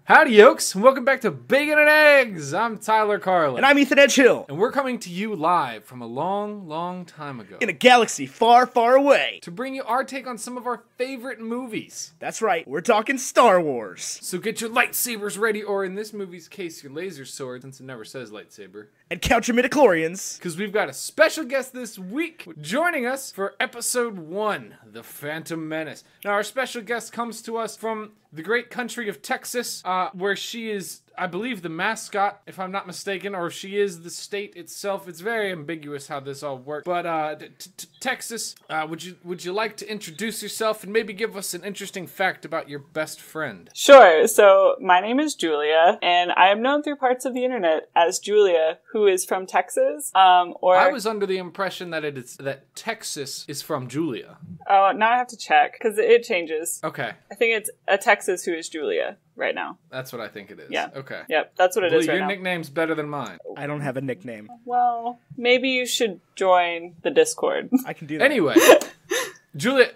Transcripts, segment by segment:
Howdy, yokes, and welcome back to Bacon and Eggs. I'm Tyler Carlin. And I'm Ethan Edgehill. And we're coming to you live from a long, long time ago. In a galaxy far, far away. To bring you our take on some of our favorite movies. That's right, we're talking Star Wars. So get your lightsabers ready, or in this movie's case, your laser sword, since it never says lightsaber. And count your midichlorians. Because we've got a special guest this week joining us for episode 1, The Phantom Menace. Now, our special guest comes to us from the great country of Texas, where she is, I believe, the mascot, if I'm not mistaken, or she is the state itself. It's very ambiguous how this all works. But Texas, would you like to introduce yourself and maybe give us an interesting fact about your best friend? Sure. So my name is Julia, and I am known through parts of the internet as Julia, who is from Texas. I was under the impression that Texas is from Julia. Oh, now I have to check because it changes. Okay. I think it's a Texas who is Julia right now. That's what I think it is. Yeah. Okay. Yep, that's what it is right your now. nickname's better than mine. I don't have a nickname. Well, maybe you should join the Discord. I can do that. Anyway, Julia,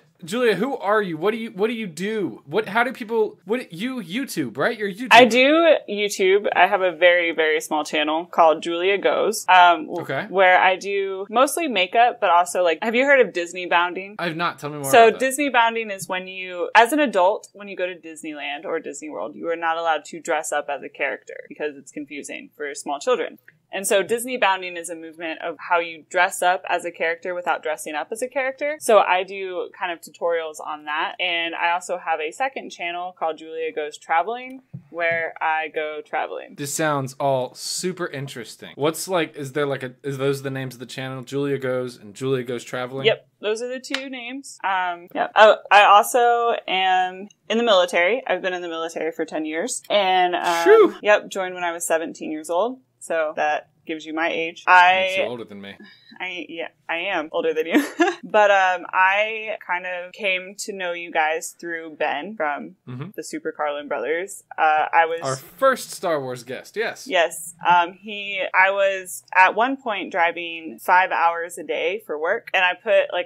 who are you? What do you do? YouTube, right? You're a YouTuber. I do YouTube. I have a very, very small channel called Julia Goes. Where I do mostly makeup, but also have you heard of Disney bounding? I have not. Tell me more So about that. Disney bounding is when you, as an adult, when you go to Disneyland or Disney World, you are not allowed to dress up as a character because it's confusing for small children. And so Disney bounding is a movement of how you dress up as a character without dressing up as a character. So I do kind of tutorials on that. And I also have a second channel called Julia Goes Traveling, where I go traveling. This sounds all super interesting. Is those the names of the channel? Julia Goes and Julia Goes Traveling? Yep. Those are the two names. Yep. I also am in the military. I've been in the military for 10 years. And, joined when I was 17 years old. So that gives you my age. Makes you older than me. I am older than you. But I kind of came to know you guys through Ben from the Super Carlin Brothers. I was our first Star Wars guest. Yes. Yes. I was at one point driving 5 hours a day for work, and I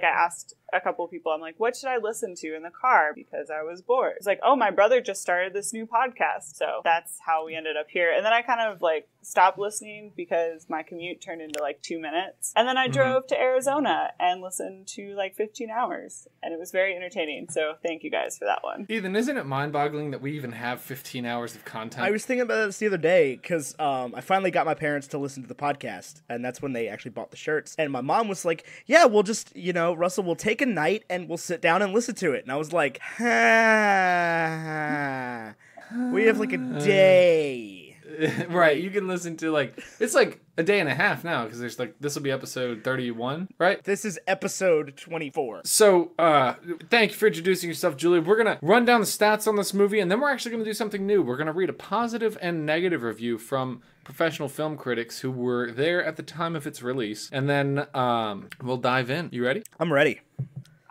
asked a couple people, I'm like, what should I listen to in the car? Because I was bored. It's like, oh, my brother just started this new podcast. So that's how we ended up here. And then I kind of stopped listening because my commute turned into 2 minutes. And then I drove to Arizona and listened to 15 hours. And it was very entertaining. So thank you guys for that one. Ethan, isn't it mind-boggling that we even have 15 hours of content? I was thinking about this the other day because I finally got my parents to listen to the podcast. And that's when they actually bought the shirts. And my mom was like, yeah, we'll just, Russell, we'll take a night and we'll sit down and listen to it. And I was like, we have a day. Right, you can listen to it's a day and a half now because there's this will be episode 31, right? This is episode 24. So, thank you for introducing yourself, Julia. We're gonna run down the stats on this movie, and then we're actually gonna do something new. We're gonna read a positive and negative review from professional film critics who were there at the time of its release, and then we'll dive in. You ready? I'm ready.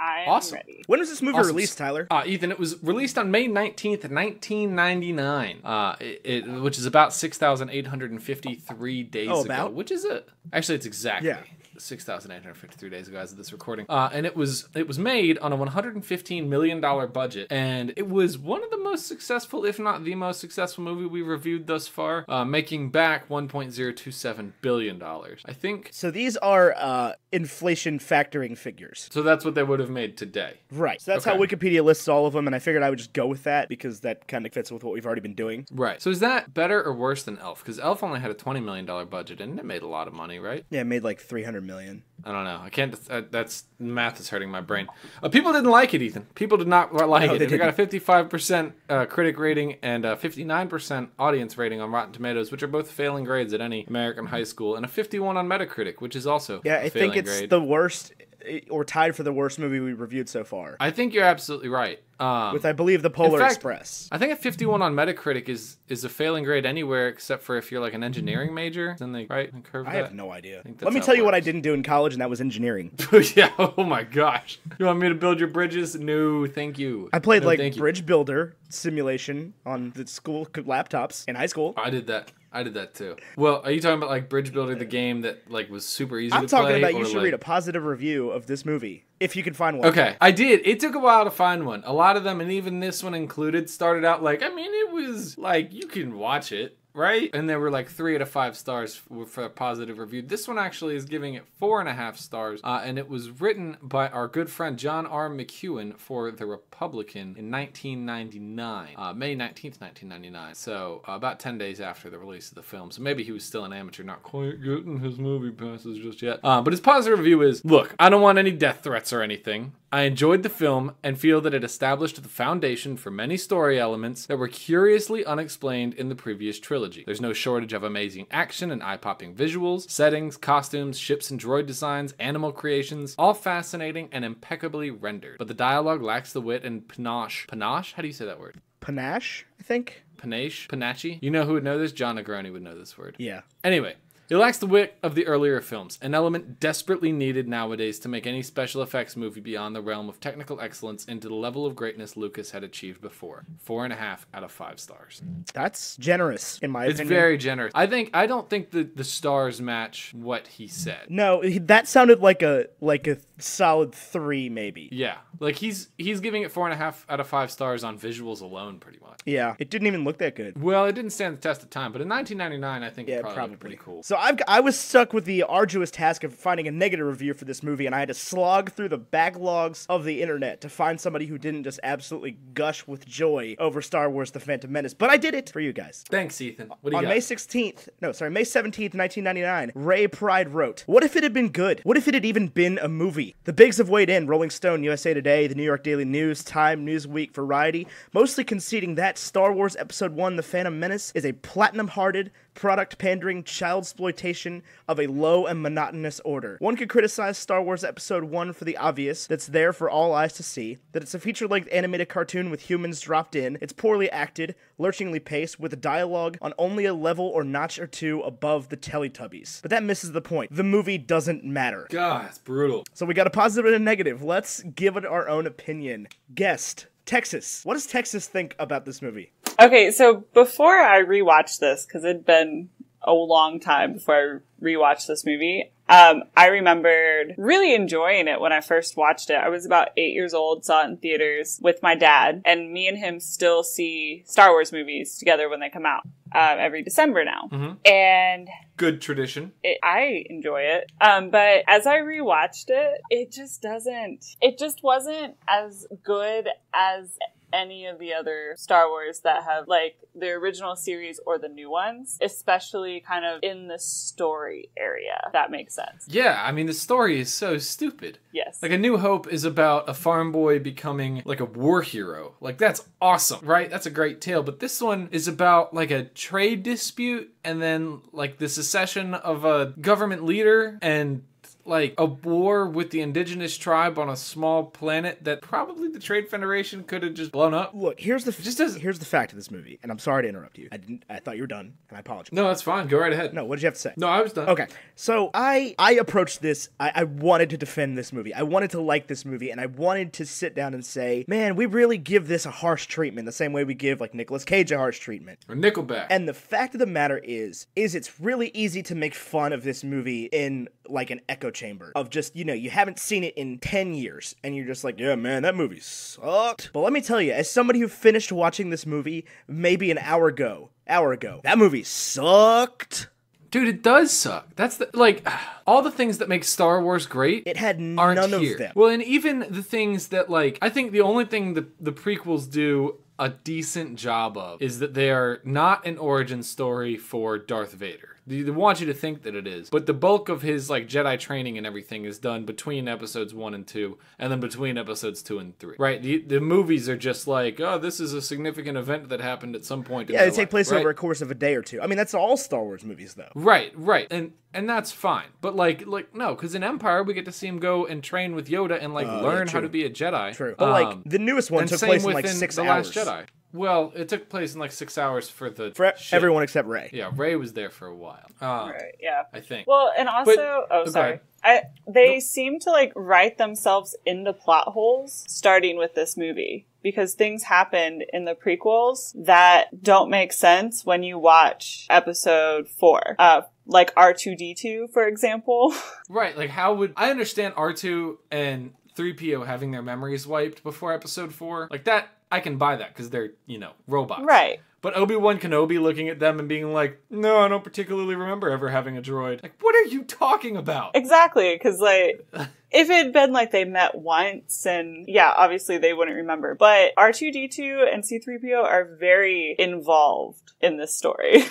I am awesome. ready. When was this movie released, Tyler? Ethan, it was released on May 19th, 1999, which is about 6,853 days ago. Which is actually, it's exactly 6,853 days ago as of this recording. And it was made on a $115 million budget, and it was one of the most successful, if not the most successful movie we reviewed thus far, making back $1.027 billion. I think. So these are inflation factoring figures. So that's what they would have made today. Right. So that's how Wikipedia lists all of them, and I figured I would just go with that because that kind of fits with what we've already been doing. Right. So is that better or worse than Elf? Because Elf only had a $20 million budget, and it made a lot of money, right? Yeah, it made $300 million. I don't know. I can't. That's math is hurting my brain. People didn't like it, Ethan. People did not like it. They got a 55% critic rating and a 59% audience rating on Rotten Tomatoes, which are both failing grades at any American high school, and a 51 on Metacritic, which is also a failing grade. The worst, or tied for the worst movie we reviewed so far. I think you're absolutely right. With, I believe, the Polar Express. I think a 51 on Metacritic is a failing grade anywhere except for if you're an engineering major. Then they curve that. I have no idea. Let me tell you what I didn't do in college, and that was engineering. Yeah. Oh my gosh. You want me to build your bridges? No, thank you. I played bridge builder simulation on the school laptops in high school. I did that. I did that too. Well, are you talking about like Bridge Builder, the game that like was super easy to play? I'm talking about you or, should like... read a positive review of this movie, if you can find one. Okay, I did. It took a while to find one. A lot of them, and even this one included, started out like, I mean, it was like, you can watch it. Right? And there were like 3 out of 5 stars for a positive review. This one actually is giving it 4.5 stars. And it was written by our good friend John R. McEwen for The Republican in 1999. May 19th, 1999. So about 10 days after the release of the film. So maybe he was still an amateur, not quite getting his movie passes just yet. But his positive review is, look, I don't want any death threats or anything. I enjoyed the film and feel that it established the foundation for many story elements that were curiously unexplained in the previous trilogy. There's no shortage of amazing action and eye-popping visuals, settings, costumes, ships and droid designs, animal creations, all fascinating and impeccably rendered. But the dialogue lacks the wit and panache. Panache? How do you say that word? Panache, I think? Panache? Panache? You know who would know this? John Negroni would know this word. Yeah. Anyway. It lacks the wit of the earlier films, an element desperately needed nowadays to make any special effects movie beyond the realm of technical excellence into the level of greatness Lucas had achieved before. 4.5 out of 5 stars. That's generous, in my opinion. It's very generous. I don't think the stars match what he said. No, that sounded like a solid 3, maybe. Yeah, like he's giving it 4.5 out of 5 stars on visuals alone, pretty much. Yeah, it didn't even look that good. Well, it didn't stand the test of time, but in 1999, I think it probably looked pretty cool. So I was stuck with the arduous task of finding a negative review for this movie, and I had to slog through the backlogs of the internet to find somebody who didn't just absolutely gush with joy over Star Wars The Phantom Menace. But I did it for you guys. Thanks, Ethan. What do you On got? May 17th, 1999, Ray Pride wrote, "What if it had been good? What if it had even been a movie? The bigs have weighed in, Rolling Stone, USA Today, the New York Daily News, Time, Newsweek, Variety, mostly conceding that Star Wars Episode 1, The Phantom Menace, is a platinum-hearted, product-pandering childsploitation of a low and monotonous order. One could criticize Star Wars Episode 1 for the obvious, that's there for all eyes to see, that it's a feature-length animated cartoon with humans dropped in, it's poorly acted, lurchingly paced, with dialogue on only a level or notch or two above the Teletubbies. But that misses the point. The movie doesn't matter." God, it's brutal. So we got a positive and a negative. Let's give it our own opinion. Guest, Texas. What does Texas think about this movie? Okay, so before I rewatched this, because it'd been a long time before I rewatched this movie, I remembered really enjoying it when I first watched it. I was about 8 years old, saw it in theaters with my dad, and me and him still see Star Wars movies together when they come out every December now. Mm-hmm. And good tradition. I enjoy it. But as I rewatched it, it just wasn't as good as any of the other Star Wars that have, like, the original series or the new ones, especially kind of in the story area, if that makes sense. Yeah, I mean, the story is so stupid. Yes. Like, A New Hope is about a farm boy becoming, like, a war hero. Like, that's awesome, right? That's a great tale. But this one is about, like, a trade dispute and then, like, the secession of a government leader and like a war with the indigenous tribe on a small planet that probably the Trade Federation could have just blown up. Look, here's the fact of this movie, and I'm sorry to interrupt you. I thought you were done, and I apologize. No, that's fine. Go right ahead. No, what did you have to say? No, I was done. Okay, so I approached this, I wanted to defend this movie. I wanted to like this movie, and I wanted to sit down and say, man, we really give this a harsh treatment, the same way we give, like, Nicolas Cage a harsh treatment. Or Nickelback. And the fact of the matter is it's really easy to make fun of this movie in, like, an echo chamber of just, you know, you haven't seen it in 10 years, and you're just like, yeah, man, that movie sucked. But let me tell you, as somebody who finished watching this movie maybe an hour ago, that movie sucked. Dude, it does suck. That's the, like, all the things that make Star Wars great, it had aren't none here. Of them. Well, and even the things that, like, I think the only thing the prequels do a decent job of is that they are not an origin story for Darth Vader. They want you to think that it is, but the bulk of his, like, Jedi training and everything is done between episodes 1 and 2, and then between episodes 2 and 3. Right? The movies are just like, oh, this is a significant event that happened at some point in yeah, their they take life, place right? over a course of a day or two. I mean, that's all Star Wars movies, though. Right. And that's fine. But, like no, because in Empire, we get to see him go and train with Yoda and, like, learn how to be a Jedi. True. But, like, the newest one took place in, like, 6 hours. The Last Jedi. Well, it took place in, like, 6 hours for everyone except Rey. Yeah, Rey was there for a while. Right, yeah. I think. Well, and also... sorry. They seem to, like, write themselves into plot holes starting with this movie. because things happened in the prequels that don't make sense when you watch episode 4. Like R2-D2, for example. Right, like how would... I understand R2 and 3PO having their memories wiped before episode 4. Like that, I can buy that because they're, robots. Right. But Obi-Wan Kenobi looking at them and being like, no, I don't particularly remember ever having a droid. Like, what are you talking about? Exactly, because, like, if it had been, like, they met once, and, yeah, obviously they wouldn't remember. But R2-D2 and C-3PO are very involved in this story.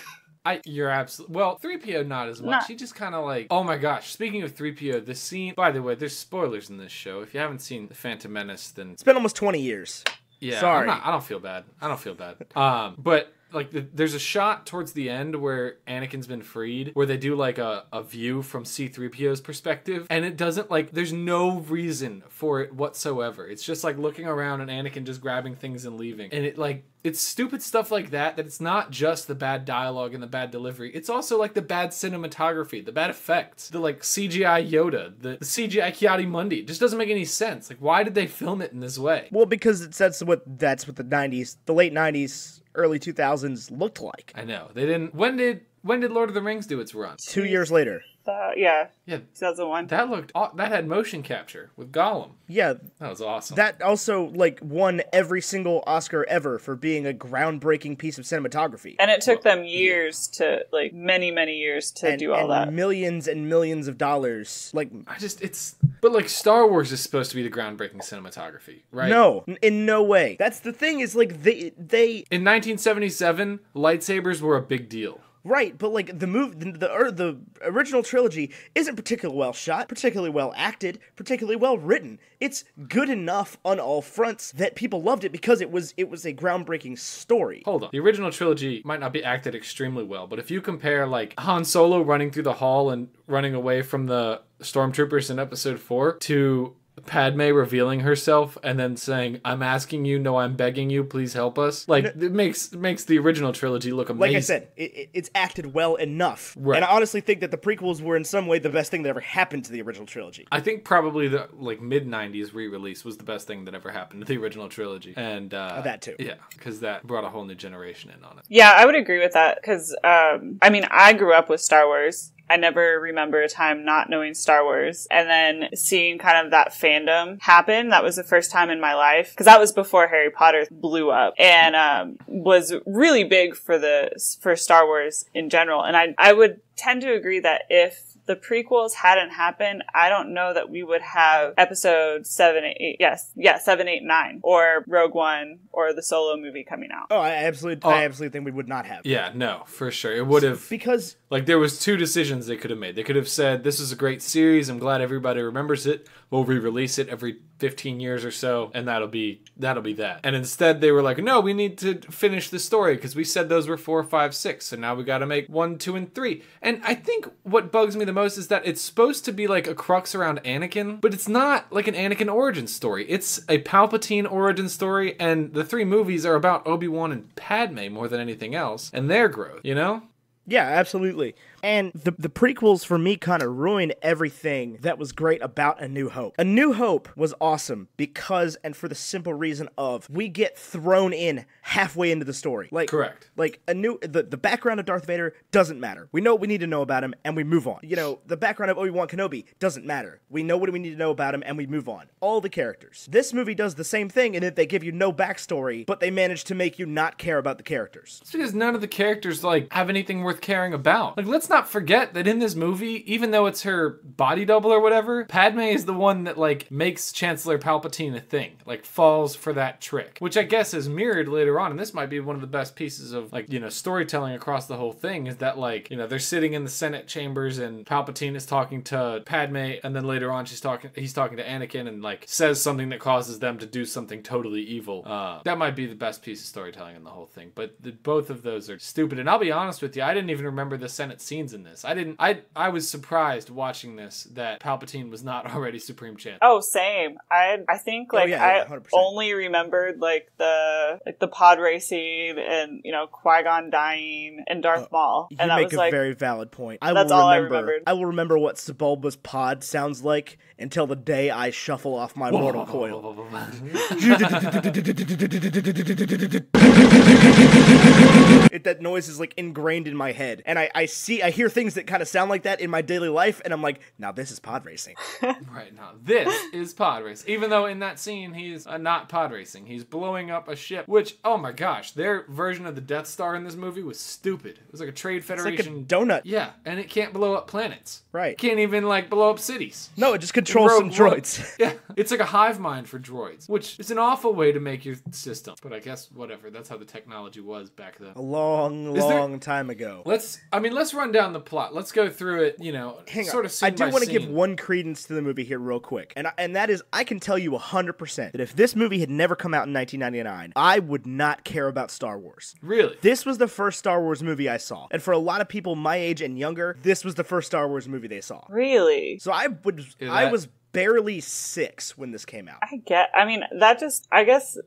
You're absolutely... Well, 3PO not as much. He just kind of like... Oh my gosh, speaking of 3PO, the scene... By the way, there's spoilers in this show. If you haven't seen The Phantom Menace, then... It's been almost 20 years. Yeah, sorry. I don't feel bad. But like there's a shot towards the end where Anakin's been freed, where they do like a view from C-3PO's perspective, and it doesn't like there's no reason for it whatsoever. It's just like looking around and Anakin just grabbing things and leaving, and it's stupid stuff like that it's not just the bad dialogue and the bad delivery. It's also like the bad cinematography, the bad effects, the like CGI Yoda, the CGI Kiadi-Mundi. It just doesn't make any sense. Like, why did they film it in this way? Well, because that's what the 90s, the late 90s, early 2000s looked like. I know. They didn't... When did Lord of the Rings do its run? 2 years later. Yeah, 2001. 2001. That had motion capture with Gollum. Yeah. That was awesome. That also, like, won every single Oscar ever for being a groundbreaking piece of cinematography. And it took them years to, like, many, many years to do all that. Millions and millions of dollars. Like, But, like, Star Wars is supposed to be the groundbreaking cinematography, right? No, in no way. That's the thing is, like, they... In 1977, lightsabers were a big deal. Right, but like the original trilogy isn't particularly well shot, particularly well acted, particularly well written. It's good enough on all fronts that people loved it because it was a groundbreaking story. Hold on. The original trilogy might not be acted extremely well, but if you compare like Han Solo running through the hall and running away from the stormtroopers in episode 4 to Padme revealing herself and then saying, "I'm asking you, no, I'm begging you, please help us." Like, it makes the original trilogy look amazing. Like I said, it's acted well enough. Right. And I honestly think that the prequels were in some way the best thing that ever happened to the original trilogy. I think probably the like mid-90s re-release was the best thing that ever happened to the original trilogy. And that too. Yeah, because that brought a whole new generation in on it. Yeah, I would agree with that because, I mean, I grew up with Star Wars. I never remember a time not knowing Star Wars. And then seeing kind of that fandom happen, that was the first time in my life. Because that was before Harry Potter blew up. And was really big for Star Wars in general. And I would tend to agree that if the prequels hadn't happened, I don't know that we would have episode 7, 8, 7, 8, 9, or Rogue One, or the Solo movie coming out. Oh, I absolutely think we would not have. Yeah, no, for sure. It would have... Because... Like, there was two decisions they could have made. They could have said, this is a great series, I'm glad everybody remembers it, we'll re-release it every 15 years or so, and that'll be that. And instead, they were like, no, we need to finish the story, because we said those were 4, 5, 6, so now we gotta make 1, 2, and 3. And I think what bugs me the most is that it's supposed to be like a crux around Anakin, but it's not like an Anakin origin story. It's a Palpatine origin story, and the 3 movies are about Obi-Wan and Padme more than anything else, and their growth, you know? Yeah, absolutely. And the prequels, for me, kind of ruined everything that was great about A New Hope. A New Hope was awesome because, and for the simple reason of, we get thrown in halfway into the story. Like, correct. Like, the background of Darth Vader doesn't matter. We know what we need to know about him, and we move on. You know, the background of Obi-Wan Kenobi doesn't matter. We know what we need to know about him, and we move on. All the characters. This movie does the same thing in that they give you no backstory, but they manage to make you not care about the characters. It's because none of the characters, like, have anything worth caring about. Like, let's not forget that in this movie, even though it's her body double or whatever, Padme is the one that, like, makes Chancellor Palpatine a thing. Like, falls for that trick. Which I guess is mirrored later on, and this might be one of the best pieces of, like, you know, storytelling across the whole thing, is that, like, you know, they're sitting in the Senate chambers and Palpatine is talking to Padme, and then later on he's talking to Anakin and, like, says something that causes them to do something totally evil. That might be the best piece of storytelling in the whole thing. But both of those are stupid. And I'll be honest with you, I didn't didn't even remember the Senate scenes in this. I was surprised watching this that Palpatine was not already Supreme Chancellor. Oh, same. I think like I 100%. only remembered like the pod racing and Qui-Gon dying and Darth Maul, You and that make was a like very valid point. That's all I remembered. I will remember what Sebulba's pod sounds like until the day I shuffle off my mortal coil. That noise is like ingrained in my head, and I hear things that kind of sound like that in my daily life, and I'm like, now this is pod racing. Right, now this is pod racing. Even though in that scene he's not pod racing, he's blowing up a ship. Which, oh my gosh, their version of the Death Star in this movie was stupid. It was like a Trade Federation like a donut. Yeah, and it can't blow up planets. Right. It can't even like blow up cities. No, it just controls some droids. Yeah, it's like a hive mind for droids, which is an awful way to make your system. But I guess whatever. That's how the technology was back then. A long time ago. Let's run down the plot. Let's go through it. Hang sort on. of scene I do by want to scene. give one credence to the movie here real quick, and that is I can tell you 100% that if this movie had never come out in 1999, I would not care about Star Wars. Really? This was the first Star Wars movie I saw, and for a lot of people my age and younger, this was the first Star Wars movie they saw. really. So I was barely 6 when this came out. I guess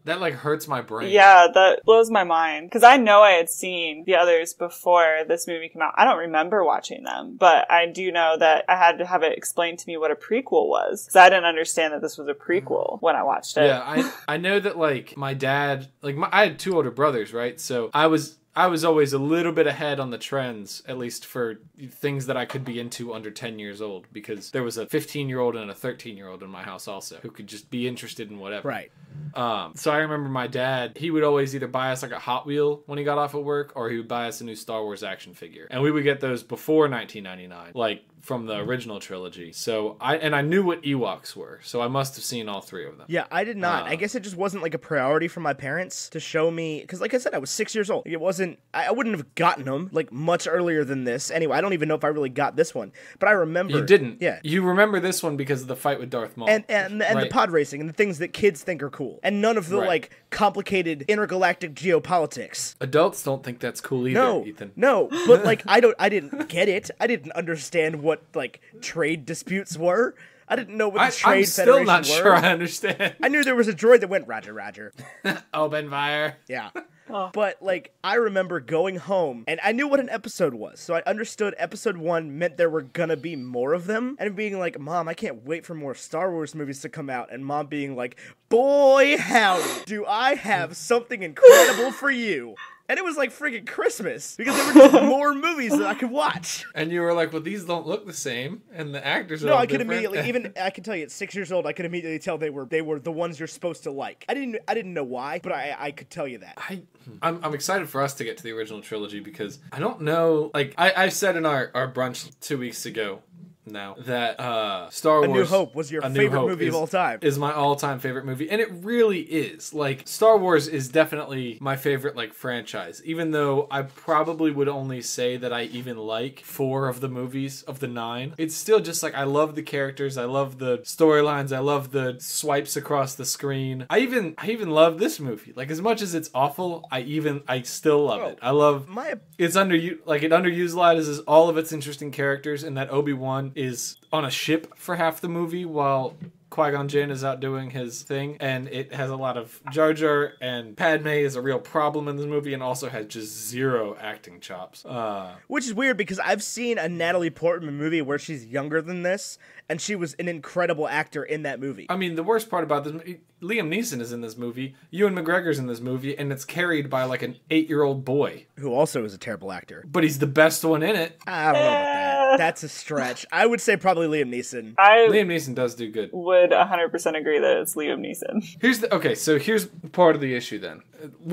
That like hurts my brain. yeah, that blows my mind because I know I had seen the others before this movie came out. I don't remember watching them, but I do know that I had to have it explained to me what a prequel was because I didn't understand that this was a prequel when I watched it. Yeah, I know that like my dad, I had 2 older brothers, right? So I was always a little bit ahead on the trends, at least for things that I could be into under 10 years old, because there was a 15-year-old and a 13-year-old in my house also who could just be interested in whatever. Right. So I remember my dad, he would always either buy us like a Hot Wheel when he got off of work, or he would buy us a new Star Wars action figure. And we would get those before 1999, like from the original trilogy. So I knew what Ewoks were, so I must have seen all 3 of them. Yeah, I did not. I guess it just wasn't like a priority for my parents to show me, because like I said, I was 6 years old. It wasn't, I wouldn't have gotten them like much earlier than this. Anyway, I don't even know if I really got this one, but I remember. You didn't. Yeah. You remember this one because of the fight with Darth Maul. And Right. the pod racing and the things that kids think are cool, and none of the Right. like complicated intergalactic geopolitics. Adults don't think that's cool either, Ethan. No, but like I didn't get it. I didn't understand what like trade disputes were. I didn't know what the Trade I'm still Federation not were. sure I understand. I knew there was a droid that went Roger, Roger. Open fire. Yeah. But, like, I remember going home, and I knew what an episode was, so I understood episode 1 meant there were gonna be more of them, and being like, Mom, I can't wait for more Star Wars movies to come out, and Mom being like, boy, howdy, do I have something incredible for you. And it was like friggin' Christmas, because there were just more movies that I could watch. And you were like, well, these don't look the same, and the actors are No, all I could different. immediately, I can tell you at 6 years old, I could immediately tell they were the ones you're supposed to like. I didn't know why, but I could tell you that. I'm excited for us to get to the original trilogy, because I don't know, like, I said in our brunch 2 weeks ago now that Star Wars A New Hope was your favorite movie of all time. Is my all-time favorite movie, and it really is. Like, Star Wars is definitely my favorite like franchise, even though I probably would only say that I even like 4 of the movies of the 9. It's still just like I love the characters, I love the storylines, I love the swipes across the screen. I even love this movie. Like, as much as it's awful, I still love it. I love it underutilizes all of its interesting characters, and that Obi-Wan is on a ship for half the movie while Qui-Gon Jinn is out doing his thing, and it has a lot of Jar Jar, and Padme is a real problem in this movie, and also has just 0 acting chops. Which is weird, because I've seen a Natalie Portman movie where she's younger than this, and she was an incredible actor in that movie. I mean, the worst part about this, Liam Neeson is in this movie, Ewan McGregor's in this movie, and it's carried by like an 8-year-old boy. Who also is a terrible actor. But he's the best one in it. I don't know about that. That's a stretch. I would say probably Liam Neeson. Liam Neeson does do good. Would 100% agree that it's Liam Neeson. So here's part of the issue then.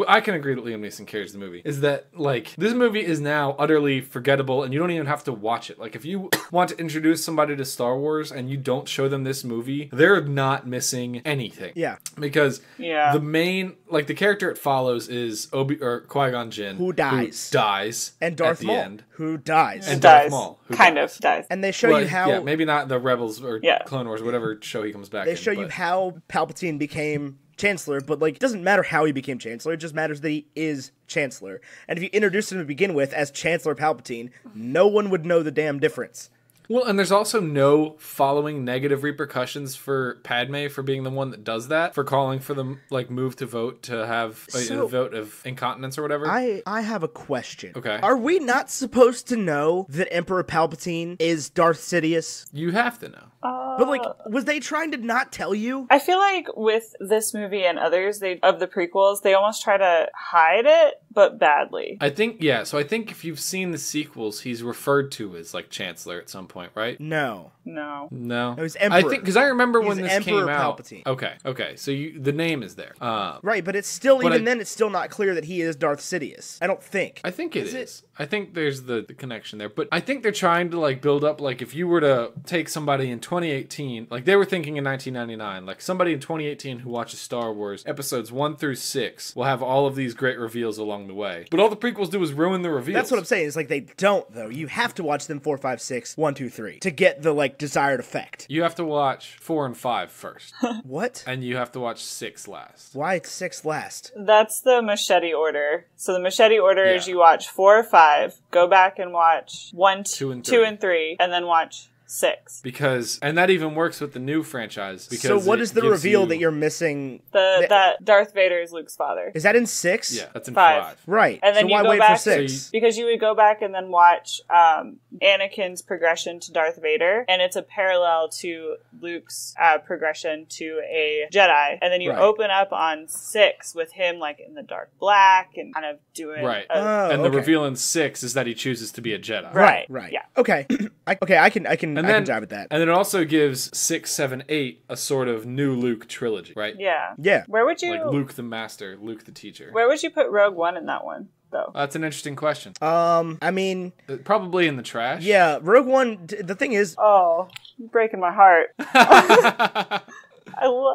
I can agree that Liam Neeson carries the movie. Is that, like, this movie is now utterly forgettable, and you don't even have to watch it. Like, if you want to introduce somebody to Star Wars and you don't show them this movie, they're not missing anything. Yeah. Because the main, like, the character it follows is Qui-Gon Jinn. Who dies. at And Darth the Maul. end. Who dies. And dies. Darth Maul. Who kind of dies. And they show you how... Yeah, maybe not the Rebels or Clone Wars, whatever show he comes back in. They show you how Palpatine became Chancellor, but like it doesn't matter how he became Chancellor, it just matters that he is Chancellor. And if you introduced him to begin with as Chancellor Palpatine, no one would know the damn difference. Well, and there's also no following negative repercussions for Padme for being the one that does that, for calling for the like move to vote to have a vote of incontinence or whatever. I have a question. Okay. Are we not supposed to know that Emperor Palpatine is Darth Sidious? You have to know. But like, was they trying to not tell you? I feel like with this movie and others of the prequels, they almost try to hide it, but badly. I think, yeah, so I think if you've seen the sequels, he's referred to as like Chancellor at some point, right? No. No. No, he's Emperor. I think, because I remember when this Emperor came out. Palpatine. Okay, so the name is there. Right, but it's still, then it's still not clear that he is Darth Sidious. I don't think. I think it is. I think there's the connection there. But I think they're trying to like build up, like if you were to take somebody in 2018, like they were thinking in 1999, like somebody in 2018 who watches Star Wars episodes 1 through 6 will have all of these great reveals along the way. But all the prequels do is ruin the reveals. That's what I'm saying. It's like they don't, though. You have to watch them 4, 5, 6, 1, 2, 3 to get the like desired effect. You have to watch 4 and 5 first. What? And you have to watch 6 last. Why 6 last? That's the machete order. So the machete order is you watch 4 or 5, go back and watch 1, 2 and 3, and then watch 6. And that even works with the new franchise. Because so what is the reveal that you're missing? That Darth Vader is Luke's father. Is that in 6? Yeah, that's in 5. Right. And then so you why go wait back for 6? Because you would go back and then watch Anakin's progression to Darth Vader, and it's a parallel to Luke's progression to a Jedi. And then you open up on 6 with him like in the dark black and kind of doing the reveal in 6 is that he chooses to be a Jedi. Right. Yeah. Okay. I can jive with that. And then it also gives 6, 7, 8 a sort of new Luke trilogy, right? Yeah. Where would you... Like Luke the Master, Luke the Teacher. Where would you put Rogue One in that one, though? That's an interesting question. I mean... Probably in the trash. Yeah, Rogue One, the thing is... Oh, you're breaking my heart.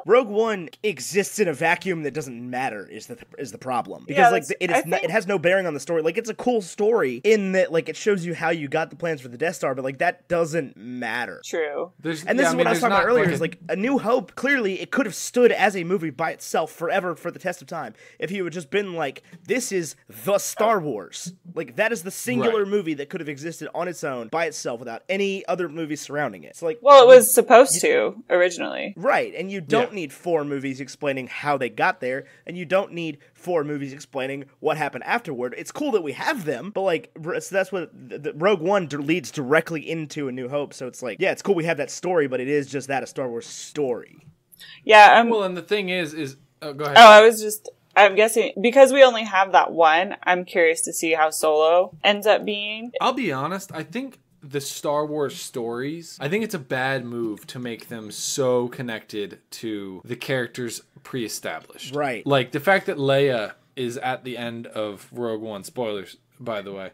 Rogue One exists in a vacuum that doesn't matter is the problem, because it has no bearing on the story. Like, it's a cool story in that like it shows you how you got the plans for the Death Star, but like that doesn't matter. True. This is what I was talking about earlier. Is like A New Hope. Clearly, it could have stood as a movie by itself forever for the test of time if he would just been like, this is the Star Wars. Like, that is the singular movie that could have existed on its own by itself without any other movies surrounding it. It's like, well, it was supposed to originally, right? And you don't need 4 movies explaining how they got there, and you don't need 4 movies explaining what happened afterward. It's cool that we have them, but like, so that's what the Rogue One leads directly into A New Hope. So it's like, yeah, it's cool we have that story, but it is just that, a Star Wars story. Yeah. Well, and the thing is go ahead. I'm guessing because we only have that one, I'm curious to see how Solo ends up being. I'll be honest, I think the Star Wars stories, I think it's a bad move to make them so connected to the characters pre-established. Right. Like the fact that Leia is at the end of Rogue One, spoilers, by the way,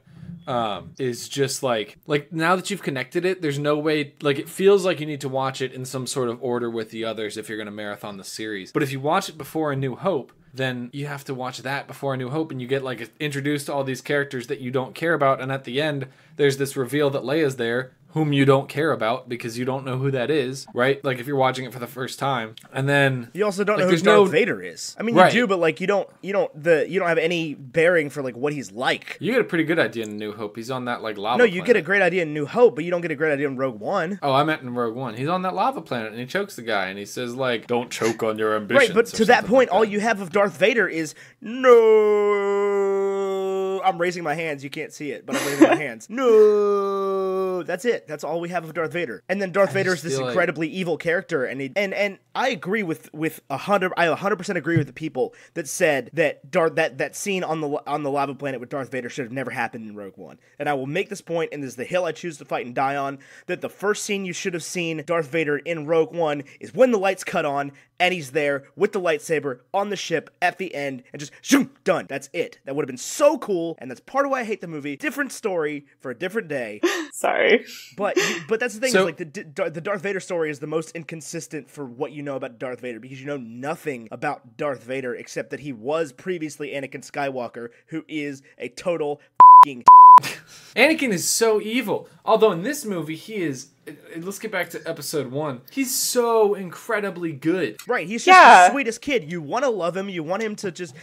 is just like now that you've connected it, there's no way, like it feels like you need to watch it in some sort of order with the others if you're going to marathon the series. But if you watch it before A New Hope, then you have to watch that before A New Hope, and you get like introduced to all these characters that you don't care about, and at the end there's this reveal that Leia's there, whom you don't care about because you don't know who that is, right? Like if you're watching it for the first time, and then you also don't know who Darth Vader is. I mean, you do, but like you don't have any bearing for like what he's like. You get a pretty good idea in New Hope. He's on that like lava. No, you planet. Get a great idea in New Hope, but you don't get a great idea in Rogue One. Oh, I meant in Rogue One. He's on that lava planet and he chokes the guy and he says like, "Don't choke on your ambitions." Right, but to that point, all you have of Darth Vader is no. I'm raising my hands. You can't see it, but I'm raising my hands. No, that's it. That's all we have of Darth Vader. And then Darth Vader is this incredibly evil character, and I agree with 100% agree with the people that said that that scene on the lava planet with Darth Vader should have never happened in Rogue One. And I will make this point, and this is the hill I choose to fight and die on, that the first scene you should have seen Darth Vader in Rogue One is when the lights cut on and he's there with the lightsaber on the ship at the end and just shoom, done. That's it. That would have been so cool, and that's part of why I hate the movie. Different story for a different day. Sorry. But that's the thing, is like the Darth Vader story is the most inconsistent for what you know about Darth Vader, because you know nothing about Darth Vader except that he was previously Anakin Skywalker, who is a total f***ing Anakin is so evil. Although in this movie he is let's get back to episode 1. He's so incredibly good. Right, he's just the sweetest kid. You want to love him. You want to just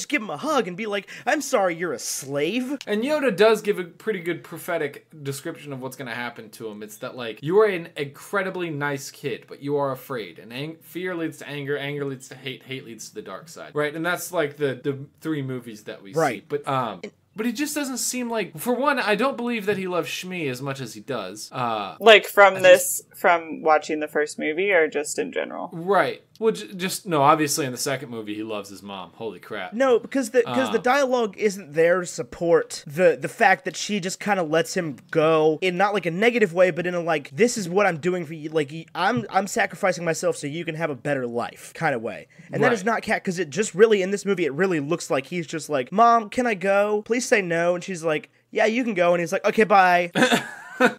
give him a hug and be like, I'm sorry, you're a slave. And Yoda does give a pretty good prophetic description of what's going to happen to him. It's that, like, you are an incredibly nice kid, but you are afraid. And fear leads to anger leads to hate leads to the dark side. Right? And that's, like, the 3 movies that we see. But he just doesn't seem like... For one, I don't believe that he loves Shmi as much as he does. Like, from watching the first movie, or just in general? Right. Well, no, obviously in the second movie, he loves his mom. Holy crap. No, because the dialogue isn't there to support the fact that she just kind of lets him go in not like a negative way, but in a like, this is what I'm doing for you. Like, I'm sacrificing myself so you can have a better life kind of way. And that is not Cat, because it just really, in this movie, it really looks like he's just like, Mom, can I go? Please say no. And she's like, yeah, you can go. And he's like, okay, bye.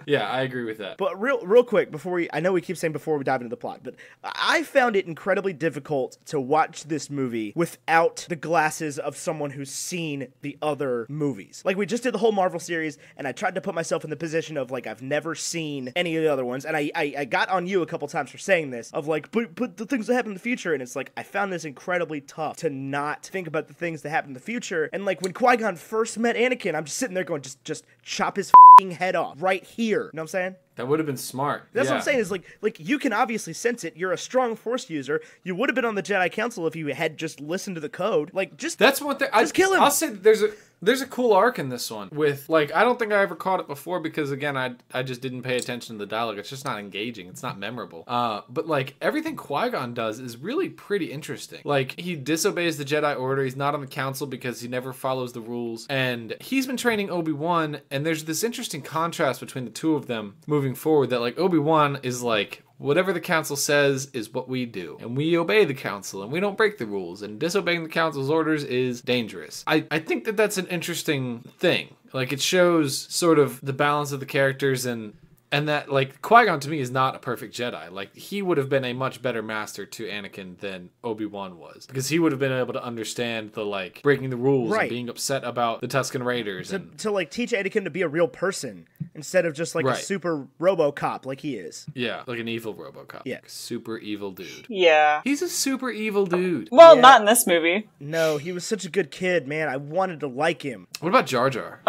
Yeah, I agree with that. But real quick, I know we keep saying before we dive into the plot, but I found it incredibly difficult to watch this movie without the glasses of someone who's seen the other movies. Like, we just did the whole Marvel series, and I tried to put myself in the position of, like, I've never seen any of the other ones, and I got on you a couple times for saying this, of, like, but the things that happen in the future, and it's like, I found this incredibly tough to not think about the things that happen in the future, and, like, when Qui-Gon first met Anakin, I'm just sitting there going, just chop his head off right here. You know what I'm saying? That would have been smart. That's what I'm saying, is like you can obviously sense it. You're a strong Force user. You would have been on the Jedi Council if you had just listened to the code. Like, that's one thing. Just kill him. I'll say there's a cool arc in this one with, like, I don't think I ever caught it before because, again, I just didn't pay attention to the dialogue. It's just not engaging. It's not memorable. But, like, everything Qui-Gon does is really pretty interesting. Like, he disobeys the Jedi Order. He's not on the Council because he never follows the rules. And he's been training Obi-Wan, and there's this interesting contrast between the two of them moving forward that, like, Obi-Wan is like, whatever the council says is what we do. And we obey the council, and we don't break the rules. And disobeying the council's orders is dangerous. I think that that's an interesting thing. Like, it shows sort of the balance of the characters, and that, like, Qui-Gon to me is not a perfect Jedi. Like, he would have been a much better master to Anakin than Obi-Wan was. Because he would have been able to understand the, like, breaking the rules and being upset about the Tusken Raiders. To like, teach Anakin to be a real person instead of just, like, a super RoboCop like he is. Yeah, like an evil RoboCop. Yeah. Super evil dude. Yeah. He's a super evil dude. Well, not in this movie. No, he was such a good kid, man. I wanted to like him. What about Jar Jar?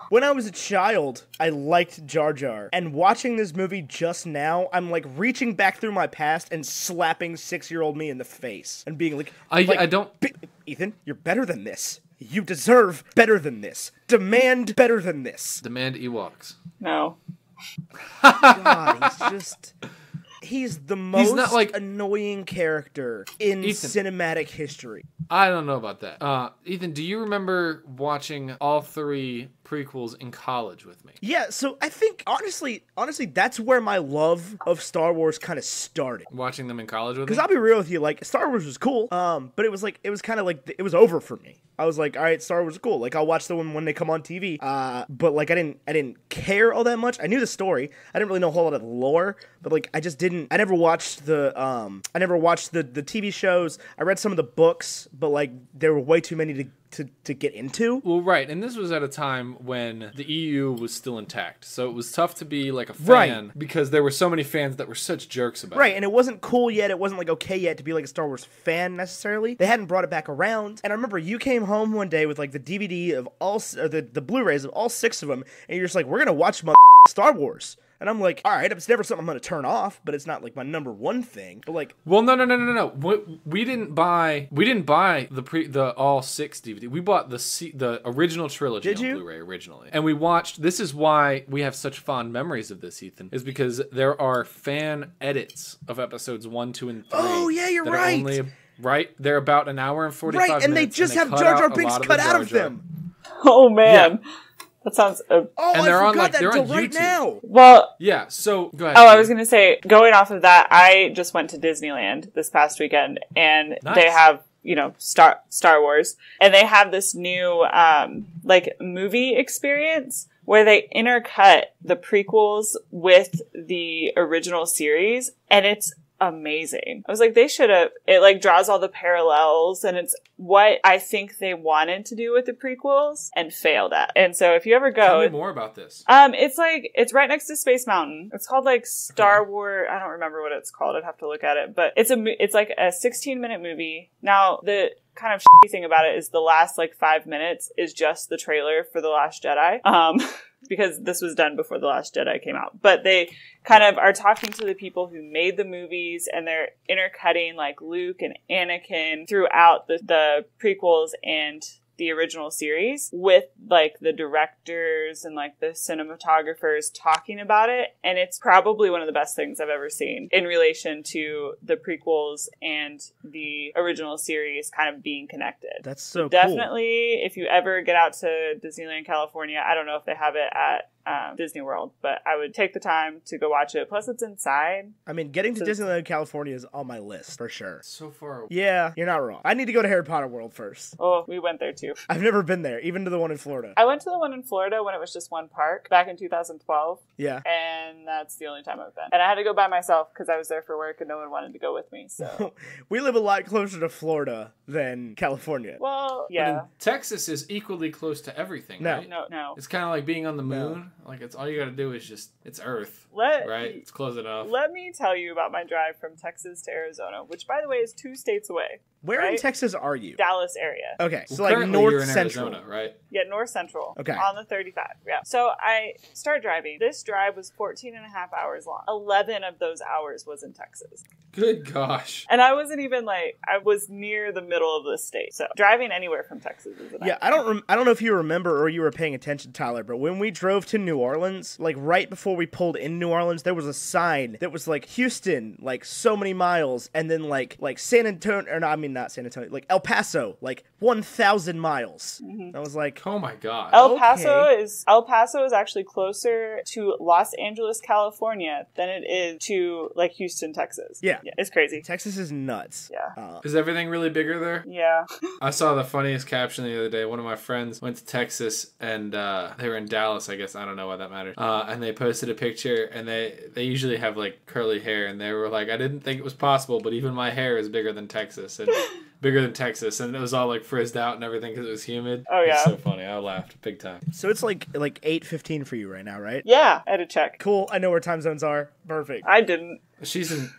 When I was a child, I liked Jar Jar. And watching this movie just now, I'm like reaching back through my past and slapping 6-year-old me in the face and being like, I don't... Ethan, you're better than this. You deserve better than this. Demand better than this. Demand Ewoks. No. God, he's the most annoying character in cinematic history. I don't know about that. Ethan, do you remember watching all 3 prequels in college with me? Yeah, so I think, honestly, that's where my love of Star Wars kind of started. Watching them in college with me? Because I'll be real with you, like, Star Wars was cool, but it was kind of like, it was over for me. I was like, all right, Star Wars is cool. Like, I'll watch them when they come on TV. But like, I didn't care all that much. I knew the story. I didn't really know a whole lot of the lore. But like, I never watched the TV shows. I read some of the books, but like, there were way too many to get into. Well, right, and this was at a time when the EU was still intact, so it was tough to be like a fan because there were so many fans that were such jerks about it. Right, and it wasn't cool yet, it wasn't like okay yet to be like a Star Wars fan necessarily. They hadn't brought it back around, and I remember you came home one day with like the DVD of all, or the Blu-rays of all 6 of them, and you're just like, we're gonna watch Star Wars. And I'm like, all right, it's never something I'm going to turn off, but it's not like my number one thing. But like, well, no. We didn't buy the all 6 DVD. We bought the original trilogy on Blu-ray originally, and we watched. This is why we have such fond memories of this, Ethan, is because there are fan edits of episodes 1, 2, and 3. Oh yeah, you're right. Right, they're about an hour and 45 minutes, and they just have Jar Jar Binks cut out of them. Oh man. Yeah. That sounds... and they're I forgot that until right now. Well... Yeah, so... Go ahead. Oh, I was going to say, going off of that, I just went to Disneyland this past weekend, and they have, Star Wars, and they have this new, movie experience where they intercut the prequels with the original series, and it's amazing. I was like, they should have, it like draws all the parallels, and it's what I think they wanted to do with the prequels and failed at. And so if you ever go... Tell me more about this. It's right next to Space Mountain. It's called like Star Wars, I don't remember what it's called, I'd have to look at it, but it's like a 16-minute movie. Now, the kind of shitty thing about it is the last like 5 minutes is just the trailer for The Last Jedi. Because this was done before The Last Jedi came out. But they kind of are talking to the people who made the movies, and they're intercutting like Luke and Anakin throughout the prequels and the original series with like the directors and like the cinematographers talking about it. And it's probably one of the best things I've ever seen in relation to the prequels and the original series kind of being connected. That's so definitely cool. If you ever get out to Disneyland, California, I don't know if they have it at Disney World, but I would take the time to go watch it. Plus, it's inside. I mean, getting to Disneyland, California is on my list for sure. So far away. Yeah, you're not wrong. I need to go to Harry Potter World first. Oh, we went there too. I've never been there, even to the one in Florida. I went to the one in Florida when it was just one park back in 2012. Yeah. And that's the only time I've been. And I had to go by myself because I was there for work and no one wanted to go with me. So we live a lot closer to Florida than California. Well, yeah. Texas is equally close to everything, right? No. It's kind of like being on the moon. Like, it's all you gotta do is just, it's Earth, right? It's close enough. Let me tell you about my drive from Texas to Arizona, which, by the way, is 2 states away. Where in Texas are you? Dallas area. Okay, so well, like north you're in central, Arizona, right? Yeah, north central. Okay. On the 35. Yeah. So I start driving. This drive was 14 and a half hours long. 11 of those hours was in Texas. Good gosh. And I wasn't even like, I was near the middle of the state. So driving anywhere from Texas is a nightmare. I don't know if you remember or you were paying attention, Tyler, but when we drove to New Orleans, like right before we pulled in New Orleans, there was a sign that was like Houston, like so many miles, and then like San Antonio, or no, I mean not San Antonio, like El Paso, like 1,000 miles. Mm-hmm. I was like, oh my god. El Paso is actually closer to Los Angeles, California than it is to like Houston, Texas. Yeah, it's crazy. Texas is nuts. Yeah. Is everything really bigger there? Yeah. I saw the funniest caption the other day. One of my friends went to Texas and they were in Dallas, I guess. I don't know why that matters. And they posted a picture, and they usually have like curly hair, and they were like, I didn't think it was possible, but even my hair is bigger than Texas. And bigger than Texas, and it was all like frizzed out and everything because it was humid. Oh yeah, it's so funny. I laughed big time. So it's like 8:15 for you right now, right? Yeah, I had to check. Cool. I know where time zones are. Perfect. I didn't.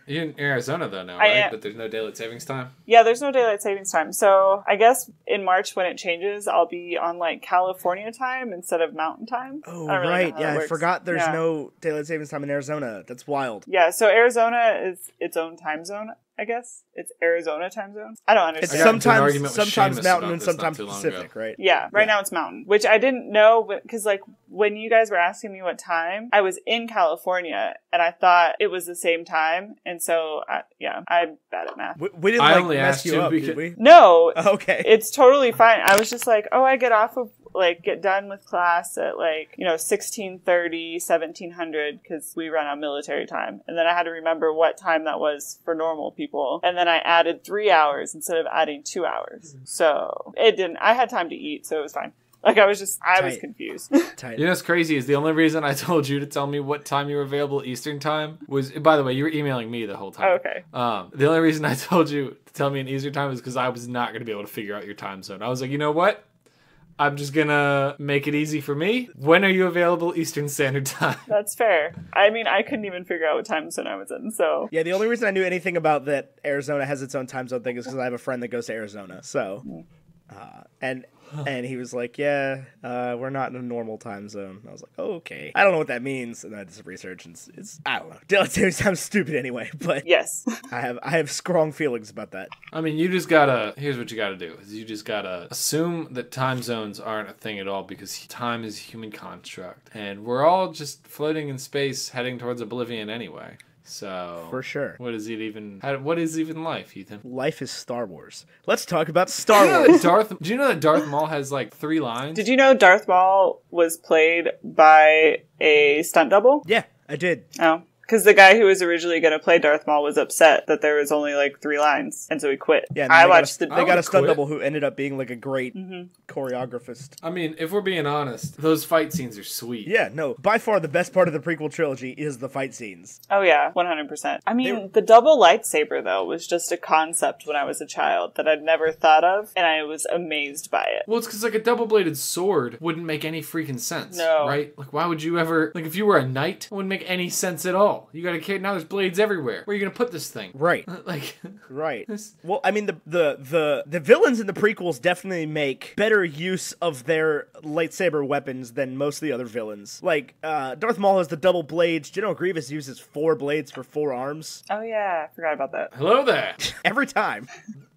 You're in Arizona though now, right? But there's no daylight savings time. Yeah, there's no daylight savings time. So I guess in March when it changes, I'll be on like California time instead of Mountain time. Oh right, yeah, I forgot there's no daylight savings time in Arizona. That's wild. Yeah, so Arizona is its own time zone. I guess it's Arizona time zone. I don't understand. It's sometimes Mountain and sometimes Pacific, right? Yeah, right now it's Mountain, which I didn't know because like when you guys were asking me what time, I was in California and I thought it was the same time, and so I'm bad at math. We didn't only mess you up, did we? No. Okay. It's totally fine. I was just like, I get done with class at 16:30, 1700 because we run on military time, and then I had to remember what time that was for normal people, and then I added 3 hours instead of adding 2 hours. So it didn't. I had time to eat, so it was fine. I was confused. You know what's crazy is the only reason I told you to tell me what time you were available Eastern time was, by the way, you were emailing me the whole time. Oh, okay. The only reason I told you to tell me an Eastern time is because I was not going to be able to figure out your time zone. I was like, you know what? I'm just going to make it easy for me. When are you available Eastern Standard Time? That's fair. I mean, I couldn't even figure out what time zone I was in, so. Yeah, the only reason I knew anything about that Arizona has its own time zone thing is because I have a friend that goes to Arizona, so. And he was like, we're not in a normal time zone. I was like, oh, okay. I don't know what that means. And I did some research, and it's I don't know. Daylight savings time is stupid anyway, but yes. I have strong feelings about that. I mean, here's what you gotta do, is you just gotta assume that time zones aren't a thing at all, because time is a human construct. And we're all just floating in space heading towards oblivion anyway. So for sure. What is even life, Ethan? Life is Star Wars. Let's talk about Star Wars. Do you know that Darth Maul has like 3 lines? Did you know Darth Maul was played by a stunt double? Yeah, I did. Oh. Because the guy who was originally going to play Darth Maul was upset that there was only like 3 lines, and so he quit. Yeah, I they watched got a stunt quit. double who ended up being like a great choreographist. I mean, if we're being honest, those fight scenes are sweet. Yeah, no, by far the best part of the prequel trilogy is the fight scenes. Oh yeah, 100%. I mean, the double lightsaber though was just a concept when I was a child that I'd never thought of, and I was amazed by it. Well, it's because like a double-bladed sword wouldn't make any freaking sense. No. Right? Like, why would you ever... Like, if you were a knight, it wouldn't make any sense at all. You gotta... Now there's blades everywhere. Where are you gonna put this thing? Right. Like... Right. Well, I mean, the villains in the prequels definitely make better use of their lightsaber weapons than most of the other villains. Like, Darth Maul has the double blades. General Grievous uses 4 blades for 4 arms. Oh yeah, I forgot about that. Hello there! Every time.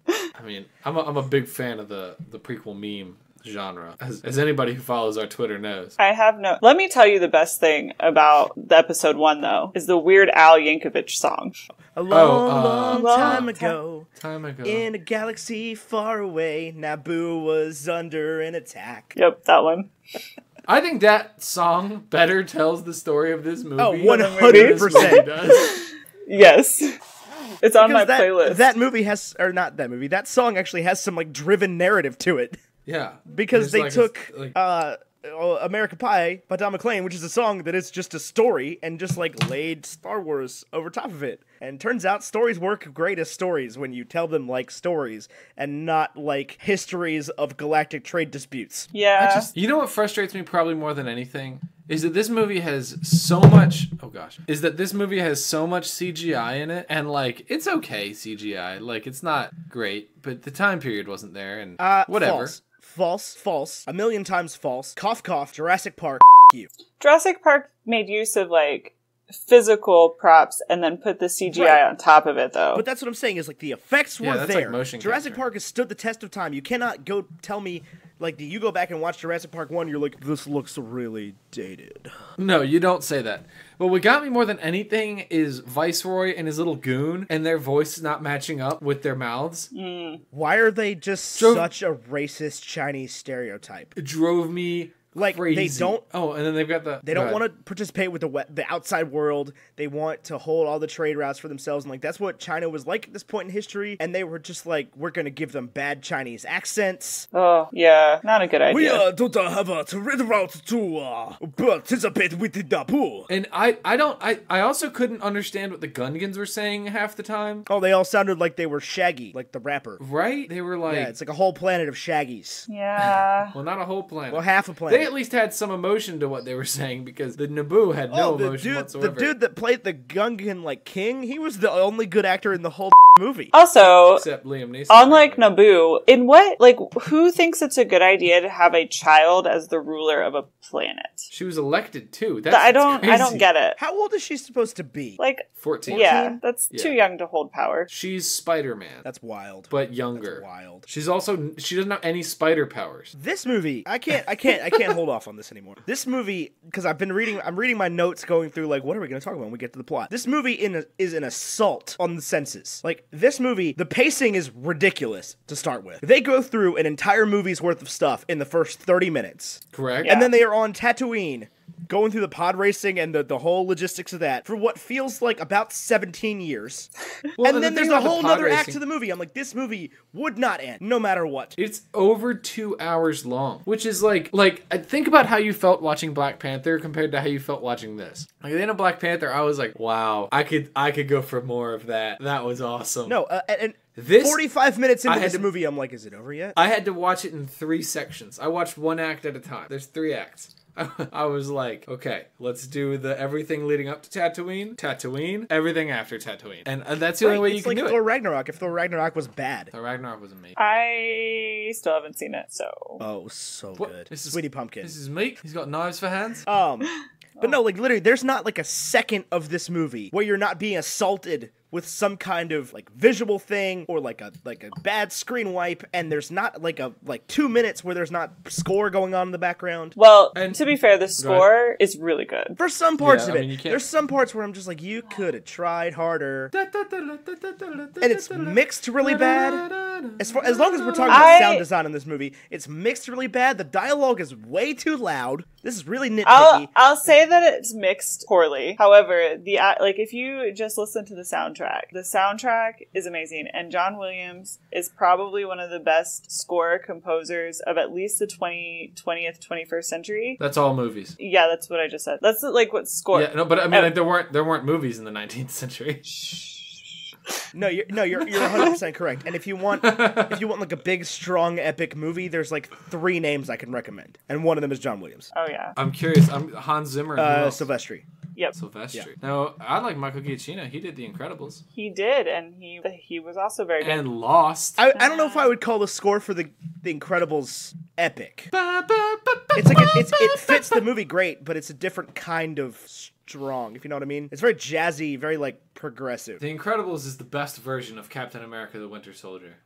I mean, I'm a big fan of the prequel meme genre, as anybody who follows our Twitter knows. I have no... Let me tell you the best thing about the episode 1, though, is the Weird Al Yankovic song. A long time ago, Time ago. in a galaxy far away, Naboo was under an attack. Yep, that one. I think that song better tells the story of this movie. Oh, than this 100%. movie does. Yes. It's on my playlist. That movie has... Or not that movie. That song actually has some, like, driven narrative to it. Yeah. Because they like took like, American Pie by Don McLean, which is a song that is just a story, and just like laid Star Wars over top of it. And turns out stories work great as stories when you tell them like stories and not like histories of galactic trade disputes. Yeah. you know what frustrates me probably more than anything? Is that this movie has so much... Oh, gosh. Is that this movie has so much CGI in it, and, like, it's okay CGI. Like, it's not great, but the time period wasn't there, and whatever. False. A million times false. Cough, cough. Jurassic Park. You. Jurassic Park made use of, like, physical props and then put the CGI on top of it, though. But that's what I'm saying is, like, the effects were that's there. like motion Jurassic capture. Park has stood the test of time. You cannot go tell me... Like, do you go back and watch Jurassic Park 1, you're like, this looks really dated. No, you don't say that. But what got me more than anything is Viceroy and his little goon and their voices not matching up with their mouths. Why are they just such a racist Chinese stereotype? It drove me like crazy. They don't. Oh, and then they've got the. They don't want to participate with the outside world. They want to hold all the trade routes for themselves, and like that's what China was like at this point in history. And they were just like, we're gonna give them bad Chinese accents. Oh yeah, not a good idea. We don't have a trade route to participate with the Naboo. And I also couldn't understand what the Gungans were saying half the time. Oh, they all sounded like they were Shaggy, like the rapper. Right? They were like, yeah, it's like a whole planet of Shaggies. Yeah. Well, not a whole planet. Well, half a planet. They at least had some emotion to what they were saying because the Naboo had no emotion whatsoever. The dude that played the Gungan like king, he was the only good actor in the whole movie. Also, except Liam Neeson. Unlike Naboo, in what, like, who thinks it's a good idea to have a child as the ruler of a planet? She was elected too. That's I don't crazy. get it. How old is she supposed to be? Like 14. Yeah, that's too young to hold power. She's Spider-Man. That's wild. But younger. That's wild. She doesn't have any spider powers. This movie, I can't hold off on this anymore. This movie, because I'm reading my notes going through like, what are we going to talk about when we get to the plot? This movie is an assault on the senses. Like, this movie, the pacing is ridiculous to start with. They go through an entire movie's worth of stuff in the first 30 minutes. Correct. Yeah. And then they are on Tatooine, going through the pod racing and the whole logistics of that for what feels like about 17 years. Well, and then there's thing a about the whole pod nother act racing- to the movie. I'm like, this movie would not end, no matter what. It's over 2 hours long, which is like think about how you felt watching Black Panther compared to how you felt watching this. Like, at the end of Black Panther, I was like, wow, I could go for more of that. That was awesome. No, and This 45 minutes into this to- movie, I'm like, is it over yet? I had to watch it in 3 sections. I watched one act at a time. There's 3 acts. I was like, okay, let's do the everything leading up to Tatooine, everything after Tatooine. And that's the only way you it's can like do Thor it. Ragnarok, if Thor Ragnarok was bad. The Ragnarok was amazing. I still haven't seen it, so. Oh, so What? good. This is- Sweetie Pumpkin. This is Meek. He's got knives for hands. But no, like literally, there's not like a second of this movie where you're not being assaulted with some kind of like visual thing or like a bad screen wipe, and there's not like 2 minutes where there's not score going on in the background. Well, And- to be fair, the score is really good. For some parts Yeah, of I it, mean, you can't- there's some parts where I'm just like, you could have tried harder. And it's mixed really bad. As long as we're talking about sound design in this movie, it's mixed really bad. The dialogue is way too loud. This is really nitpicky. I'll say that it's mixed poorly. However, if you just listen to the soundtrack is amazing, and John Williams is probably one of the best score composers of at least the 20th, 21st century. That's all movies. Yeah, that's what I just said. That's like what score. Yeah, no, but I mean, like, there weren't movies in the 19th century. No, you're 100% correct. And if you want like a big, strong, epic movie, there's like 3 names I can recommend, and one of them is John Williams. Oh yeah. I'm curious. Hans Zimmer. And who else? Silvestri. Yep. Silvestri. Yeah. Now, I like Michael Giacchino. He did The Incredibles. He did, and he was also very good. And Lost. I don't know if I would call the score for the Incredibles epic. It's like it fits the movie great, but it's a different kind of strong, if you know what I mean. It's very jazzy, very like progressive. The Incredibles is the best version of Captain America: The Winter Soldier.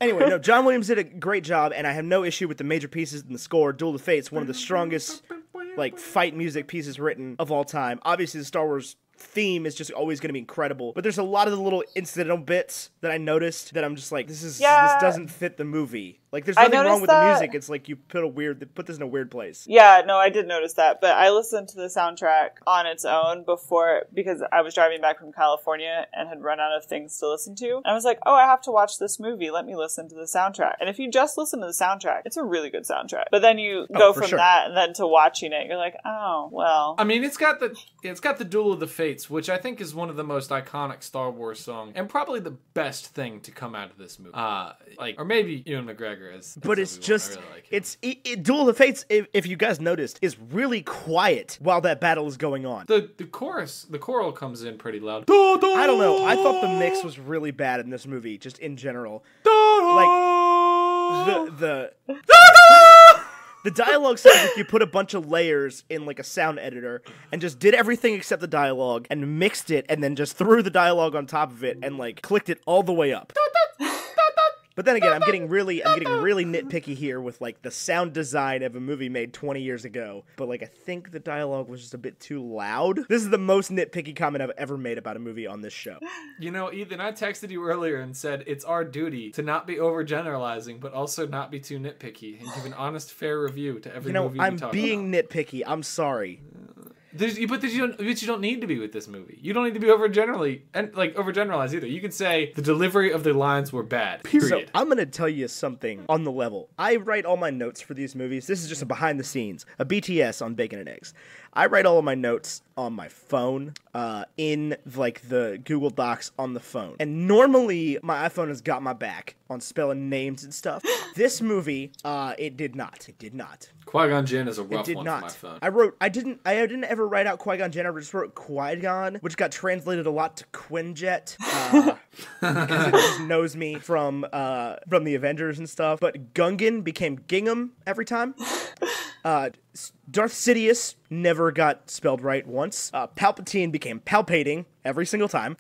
Anyway, no, John Williams did a great job, and I have no issue with the major pieces in the score. Duel of the Fates, one of the strongest like fight music pieces written of all time. Obviously, the Star Wars theme is just always going to be incredible, but there's a lot of the little incidental bits that I noticed that I'm just like, this doesn't fit the movie. Like, there's nothing wrong with the music. It's like you put this in a weird place. Yeah, no, I did notice that, but I listened to the soundtrack on its own before, because I was driving back from California and had run out of things to listen to. And I was like, oh, I have to watch this movie. Let me listen to the soundtrack. And if you just listen to the soundtrack, it's a really good soundtrack. But then you go from that and then to watching it, you're like, oh, well. I mean, it's got the Duel of the Fates, which I think is one of the most iconic Star Wars songs, and probably the best thing to come out of this movie. Or maybe Ewan McGregor is. But it's just, Duel of the Fates, if you guys noticed, is really quiet while that battle is going on. The choral comes in pretty loud. I don't know. I thought the mix was really bad in this movie, just in general. Like, the dialogue sounds like you put a bunch of layers in like a sound editor and just did everything except the dialogue and mixed it and then just threw the dialogue on top of it and like clicked it all the way up. But then again, I'm getting really nitpicky here with like the sound design of a movie made 20 years ago. But like I think the dialogue was just a bit too loud. This is the most nitpicky comment I've ever made about a movie on this show. You know, Ethan, I texted you earlier and said it's our duty to not be overgeneralizing, but also not be too nitpicky and give an honest, fair review to every movie we talk about. I'm being nitpicky. I'm sorry. But you don't need to be with this movie. You don't need to be overgeneralize either. You could say the delivery of the lines were bad. Period. So I'm gonna tell you something on the level. I write all my notes for these movies. This is just a behind the scenes, a BTS on Bacon and Eggs. I write all of my notes on my phone, in like the Google Docs on the phone. And normally my iPhone has got my back on spelling names and stuff. This movie, it did not. It did not. Qui-Gon Jinn is a rough one for my phone. I didn't ever write out Qui-Gon Jinn. I just wrote Qui-Gon, which got translated a lot to Quinjet, because it just knows me from the Avengers and stuff. But Gungan became Gingham every time. Darth Sidious never got spelled right once. Palpatine became Palpating every single time.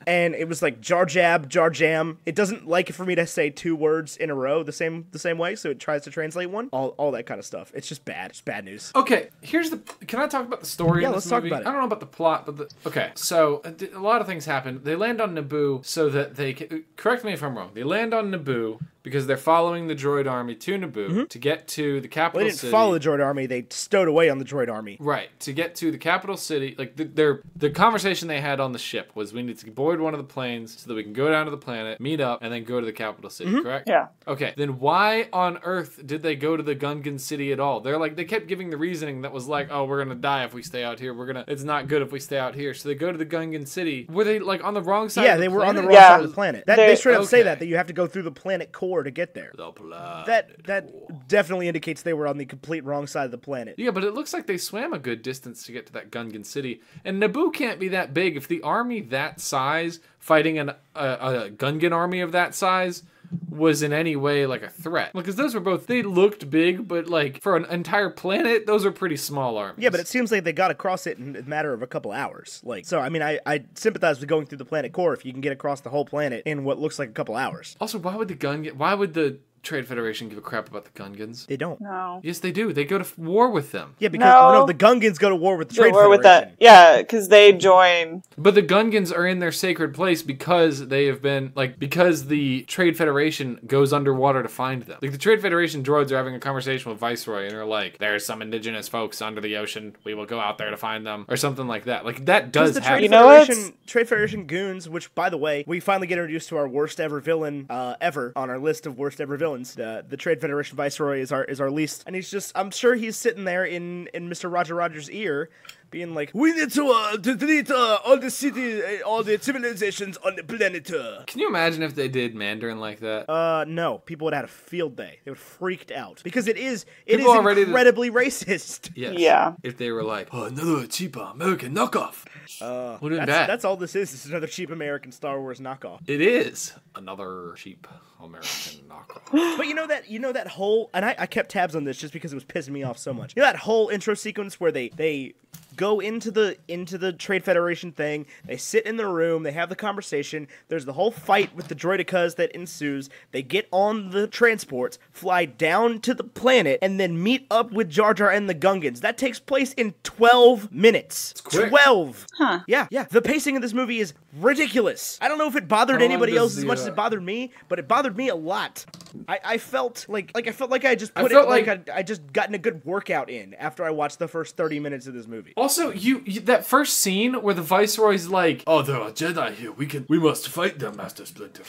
And it was like Jar Jab, Jar Jam. It doesn't like for me to say 2 words in a row the same way, so it tries to translate one. All that kind of stuff. It's just bad. It's bad news. Okay, can I talk about the story in this movie? Talk about it. I don't know about the plot, but okay, so a lot of things happen. They land on Naboo so that they can, correct me if I'm wrong, they land on Naboo because they're following the droid army to Naboo to get to the capital city. They didn't follow the droid army, they stowed away on the droid army. Right, to get to the capital city. Like the conversation they had on the ship was we need to board one of the planes so that we can go down to the planet, meet up, and then go to the capital city, correct? Yeah. Okay, then why on earth did they go to the Gungan city at all? They kept giving the reasoning that was like, oh, we're gonna die if we stay out here. It's not good if we stay out here. So they go to the Gungan city. Were they like on the wrong side? Yeah, of the they were planet? on the wrong side of the planet. They straight up say Okay. that you have to go through the planet core to get there. The planet. That definitely indicates they were on the complete wrong side of the planet. Yeah, but it looks like they swam a good distance to get to that Gungan city. And Naboo can't be that big. If the army that size fighting a Gungan army of that size, was in any way like a threat. Because those were both, they looked big, but like for an entire planet, those are pretty small armies. Yeah, but it seems like they got across it in a matter of a couple hours. Like, so I mean, I sympathize with going through the planet core if you can get across the whole planet in what looks like a couple hours. Also, why would the Trade Federation give a crap about the Gungans? They don't. No. Yes, they do. They go to war with them. Yeah, because the Gungans go to war with the Trade Federation. With that. Yeah, because they join. But the Gungans are in their sacred place because they have been, like, because the Trade Federation goes underwater to find them. Like, the Trade Federation droids are having a conversation with Viceroy, and they're like, there's some indigenous folks under the ocean. We will go out there to find them. Or something like that. Like, that does happen. Trade Federation goons, which, by the way, we finally get introduced to our worst ever villain ever on our list of worst ever villains. The Trade Federation Viceroy is our least, and he's just, I'm sure he's sitting there in Mr. Roger Rogers' ear, being like, we need to delete all the city, all the civilizations on the planet. Can you imagine if they did Mandarin like that? No. People would have had a field day. They would have freaked out. Because it is incredibly racist. Yes. Yeah. If they were like, oh, another cheap American knockoff. Would have been bad. That's all this is. It's another cheap American Star Wars knockoff. It is another cheap American knockoff. But you know that whole, and I kept tabs on this just because it was pissing me off so much. You know that whole intro sequence where they go into the Trade Federation thing, they sit in the room, they have the conversation, there's the whole fight with the droidicas that ensues, they get on the transports, fly down to the planet, and then meet up with Jar Jar and the Gungans. That takes place in 12 minutes. It's quick. 12! Huh. Yeah. The pacing of this movie is ridiculous. I don't know if it bothered anybody else as much as it bothered me, but it bothered me a lot. I felt like I just I just gotten a good workout in after I watched the first 30 minutes of this movie. Also, you that first scene where the Viceroy's like, "Oh, there are Jedi here. We must fight them, Master Splinter."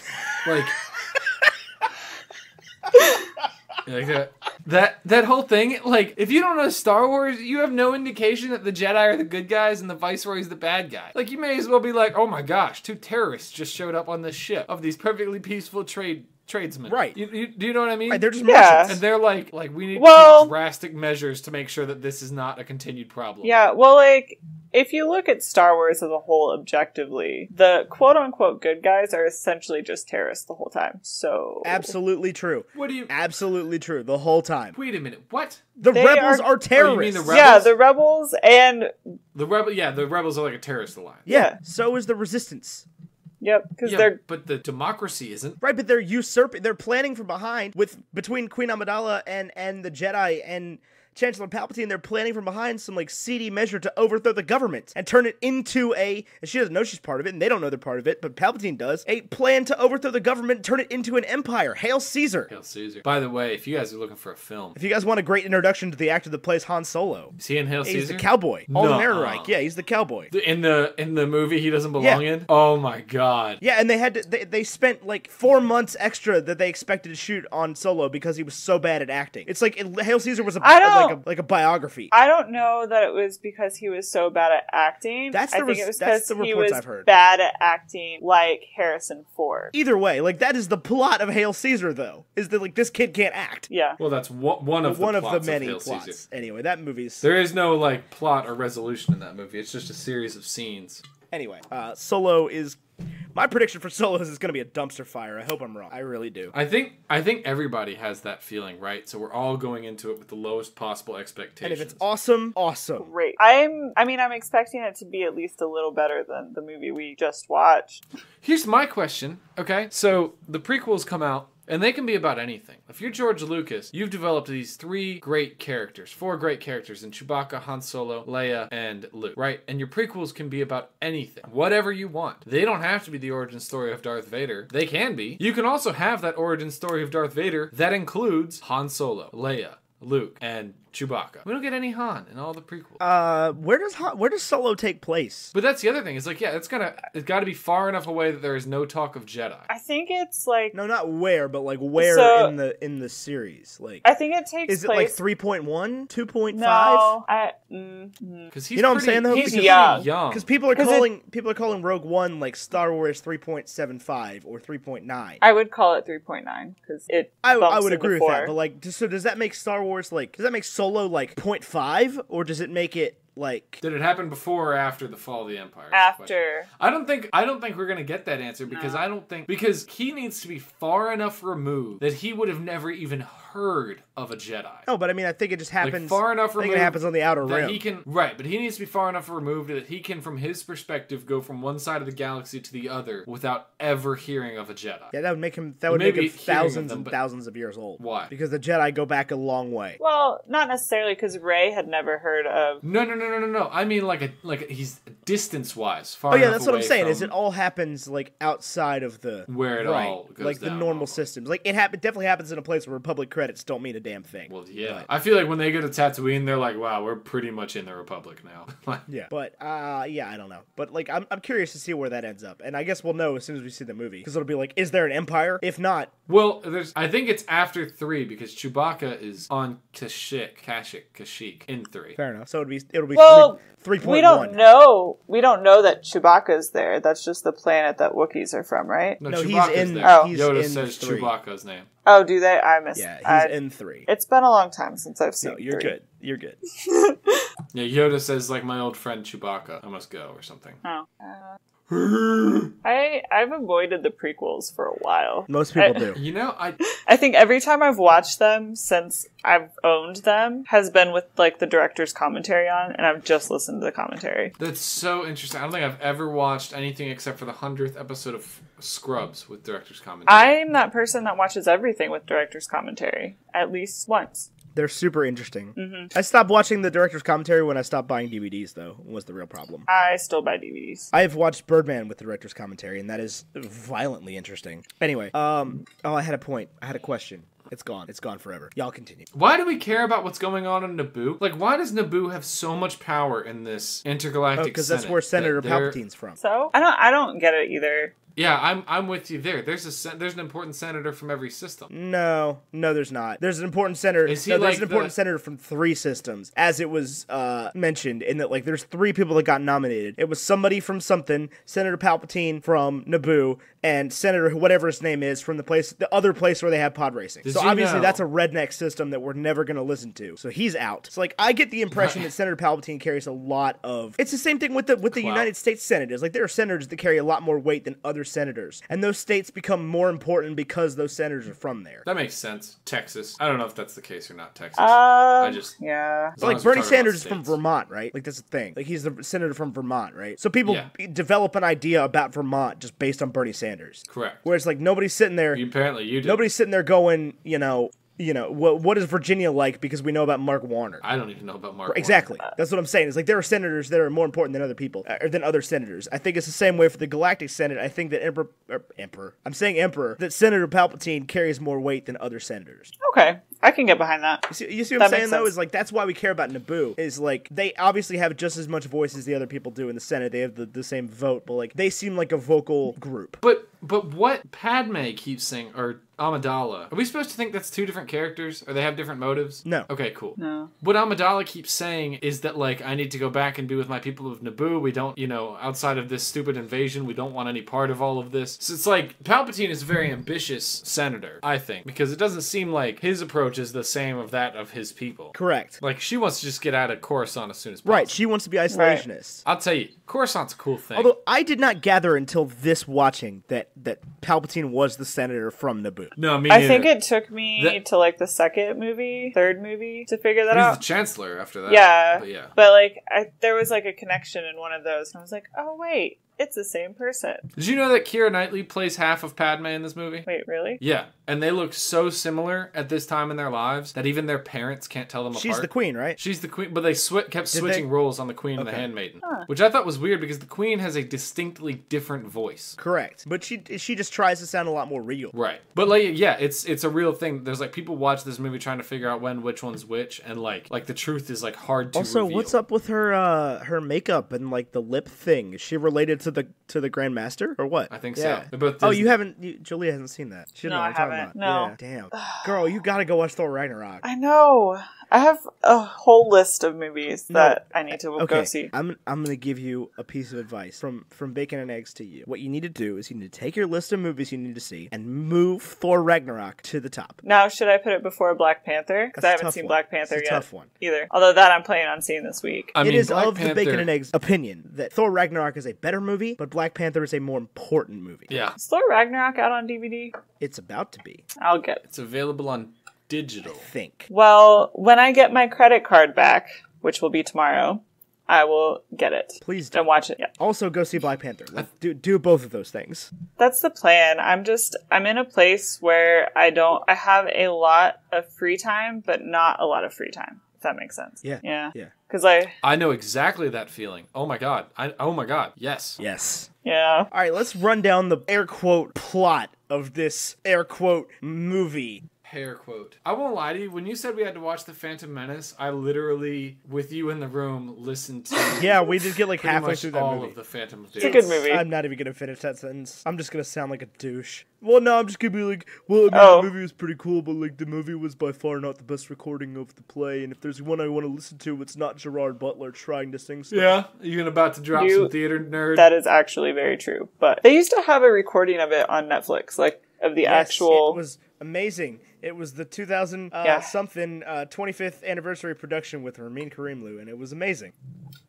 Like, that whole thing. Like, if you don't know Star Wars, you have no indication that the Jedi are the good guys and the Viceroy's the bad guy. Like, you may as well be like, "Oh my gosh, 2 terrorists just showed up on this ship of these perfectly peaceful tradesmen." Right. Do you know what I mean? Right, they're just And they're like we need to take drastic measures to make sure that this is not a continued problem. Yeah, well, like, if you look at Star Wars as a whole objectively, the quote-unquote good guys are essentially just terrorists the whole time, so... Absolutely true. What do you... Absolutely true, the whole time. Wait a minute, what? The rebels are terrorists. Oh, you mean the rebels? Yeah, the rebels and... The rebels are like a terrorist alliance. Yeah, so is the resistance. Yep, because but the democracy isn't. Right, but they're usurping, they're planning from behind between Queen Amidala and the Jedi and Chancellor Palpatine. They're planning from behind some like seedy measure to overthrow the government and turn it into and she doesn't know she's part of it and they don't know they're part of it, but Palpatine does, a plan to overthrow the government and turn it into an empire. Hail Caesar. Hail Caesar. By the way, if you guys are looking for a film, if you guys want a great introduction to the actor that plays Han Solo, is he in Hail Caesar? He's the cowboy. Alden Ehrenreich. Yeah, he's the cowboy. In the movie he doesn't belong in? Oh my god. Yeah, and they spent like 4 months extra that they expected to shoot on Solo because he was so bad at acting. It's like Hail Caesar was like a biography. I don't know that it was because he was so bad at acting. I think it was because he was bad at acting like Harrison Ford. Either way, like that is the plot of Hail Caesar, though. Is that like this kid can't act? Yeah. Well, that's one of the many plots. Caesar. Anyway, that movie's there is no like plot or resolution in that movie. It's just a series of scenes. Anyway, Solo is. My prediction for Solo is it's going to be a dumpster fire. I hope I'm wrong. I really do. I think everybody has that feeling, right? So we're all going into it with the lowest possible expectations. And if it's awesome, awesome. Great. I'm expecting it to be at least a little better than the movie we just watched. Here's my question, okay? So the prequels come out, and they can be about anything. If you're George Lucas, you've developed these 4 great characters in Chewbacca, Han Solo, Leia, and Luke, right? And your prequels can be about anything, whatever you want. They don't have to be the origin story of Darth Vader. They can be. You can also have that origin story of Darth Vader that includes Han Solo, Leia, Luke, and Chewbacca. We don't get any Han in all the prequels. Where does Solo take place? But that's the other thing. It's like, yeah, it's got to be far enough away that there is no talk of Jedi. I think it's like not where, but like where in the series. Like I think it takes. Is it like 3.1, 2.5? No, because he's you know what I'm saying though. He's young. Because people are calling Rogue One like Star Wars 3.75 or 3.9. I would call it 3.9 because it. I would agree with that. But like, so does that make Star Wars like? Does that make Solo like 0.5 or does it make it like... Did it happen before or after the fall of the Empire? After. I don't think we're gonna get that answer because he needs to be far enough removed that he would have never even heard of a Jedi. No, but I mean, I think it just happens far enough removed. I think it happens on the outer rim. But he needs to be far enough removed that he can, from his perspective, go from one side of the galaxy to the other without ever hearing of a Jedi. Yeah, that would make him thousands and thousands of years old. Why? Because the Jedi go back a long way. Well, not necessarily, because Rey had never heard of. No. I mean, he's distance-wise far. Oh yeah, enough that's what I'm saying. from Is it all happens like outside of the where it all goes like the down normal systems? Like it definitely happens in a place where Republic credits don't mean a damn thing. Well, yeah. But, I feel like when they go to Tatooine, they're like, "Wow, we're pretty much in the Republic now." yeah, but yeah, I don't know. But like, I'm curious to see where that ends up, and I guess we'll know as soon as we see the movie because it'll be like, is there an empire? If not, well, I think it's after 3 because Chewbacca is on Kashyyyk in 3. Fair enough. So it'll be Well, 3.1. We don't know. We don't know that Chewbacca's there. That's just the planet that Wookiees are from, right? No, he's Chewbacca's in. there. Oh. Yoda in says 3. Chewbacca's name. Oh, do they? I missed. Yeah, he's in 3. It's been a long time since I've seen. No, you're 3. good. You're good. Yeah, Yoda says like my old friend Chewbacca. I must go or something. Oh. I've avoided the prequels for a while. Most people do. You know, I think every time I've watched them since I've owned them has been with like the director's commentary on, and I've just listened to the commentary. That's so interesting. I don't think I've ever watched anything except for the 100th episode of Scrubs with director's commentary. I'm that person that watches everything with director's commentary at least once. They're super interesting. Mm-hmm. I stopped watching the director's commentary when I stopped buying DVDs, though, was the real problem. I still buy DVDs. I've watched Birdman with the director's commentary, and that is violently interesting. Anyway, I had a point. I had a question. It's gone. It's gone forever. Y'all continue. Why do we care about what's going on in Naboo? Like, why does Naboo have so much power in this intergalactic because that's where Senator Palpatine's from. So I don't get it either. Yeah, I'm with you there. There's an important senator from every system. No, there's not. There's an important senator. Is he there's an important senator from 3 systems, as it was mentioned in that. Like, there's 3 people that got nominated. It was somebody from something, Senator Palpatine from Naboo, and Senator whatever his name is from the other place where they have pod racing. So obviously that's a redneck system that we're never gonna listen to. So he's out. So like I get the impression that Senator Palpatine carries a lot of. It's the same thing with the United States senators. Like there are senators that carry a lot more weight than other senators, and those states become more important because those senators are from there. That makes sense. Texas. I don't know if that's the case or not. Texas. Yeah. So like Bernie Sanders is from Vermont, right? Like that's the thing. Like he's the senator from Vermont, right? So people develop an idea about Vermont just based on Bernie Sanders. Correct. Whereas like nobody's sitting there. Apparently you do. Nobody's sitting there going, what is Virginia like because we know about Mark Warner. I don't even know about Mark Exactly. Warner. That's what I'm saying. It's like there are senators that are more important than other people, or than other senators. I think it's the same way for the Galactic Senate. I think that Emperor, that Senator Palpatine carries more weight than other senators. Okay. I can get behind that. You see what I'm saying, though? Is like that's why we care about Naboo. Is like they obviously have just as much voice as the other people do in the Senate. They have the same vote, but like they seem like a vocal group. But what Padme keeps saying, or Amidala, are we supposed to think that's 2 different characters? Or they have different motives? No. Okay, cool. No. What Amidala keeps saying is that, like, I need to go back and be with my people of Naboo. We don't, outside of this stupid invasion, we don't want any part of all of this. So it's like, Palpatine is a very ambitious senator, I think, because it doesn't seem like his approach is the same of that of his people. Correct. Like, she wants to just get out of Coruscant as soon as possible. Right, she wants to be isolationist. I'll tell you, Coruscant's a cool thing. Although I did not gather until this watching that Palpatine was the senator from Naboo. No, me I neither. think it took me to like the third movie to figure that out. He's the Chancellor after that. Yeah. But But like there was like a connection in one of those, and I was like, oh wait, it's the same person. Did you know that Keira Knightley plays half of Padme in this movie? Wait, really? Yeah, and they look so similar at this time in their lives that even their parents can't tell them apart. She's the queen, right? She's the queen, but they kept switching roles on the Queen and the Handmaiden, Huh. which I thought was weird because the Queen has a distinctly different voice. Correct, but she just tries to sound a lot more real. Right, but like it's a real thing. There's like people watch this movie trying to figure out which one's which, and like the truth is like hard to also reveal. What's up with her makeup and like the lip thing? Is she related to the Grand Master or what? I think yeah. so. They're both Oh, Disney. Julia hasn't seen that. She No, know what I I'm talking haven't. about. No. Yeah. Damn, girl, you gotta go watch Thor Ragnarok. I know. I have a whole list of movies that I need to go see. I'm gonna give you a piece of advice from Bacon and Eggs to you. What you need to do is you need to take your list of movies you need to see and move Thor Ragnarok to the top. Now, should I put it before Black Panther? Because I haven't seen Black Panther yet. Tough one. Either. Although that I'm planning on seeing this week. I mean, it is Black of Panther... the Bacon and Eggs opinion that Thor Ragnarok is a better movie, but Black Panther is a more important movie. Yeah. Is Thor Ragnarok out on DVD? It's about to be. I'll get it. It's available on digital. I think. Well, when I get my credit card back, which will be tomorrow, I will get it. Please do. And watch it. Yeah. Also, go see Black Panther. Do both of those things. That's the plan. I'm in a place where I have a lot of free time, but not a lot of free time. If that makes sense. Yeah. Yeah. Yeah. Because I know exactly that feeling. Oh my god. Oh my god. Yes. Yes. Yeah. All right, let's run down the air quote plot of this air quote movie. Hair quote. I won't lie to you. When you said we had to watch The Phantom Menace, I literally, with you in the room, listened to. Yeah, we did get like pretty halfway much through that all movie. of The Phantom of It's a good movie. I'm not even gonna finish that sentence. I'm just gonna sound like a douche. Well, no, I'm just gonna be like, well, I mean, the movie was pretty cool, but like the movie was by far not the best recording of the play. And if there's one I want to listen to, it's not Gerard Butler trying to sing stuff. Yeah, you're about to drop some theater nerd. That is actually very true. But they used to have a recording of it on Netflix, like of the actual. It was amazing. It was the 2000 something 25th anniversary production with Ramin Karimloo, and it was amazing.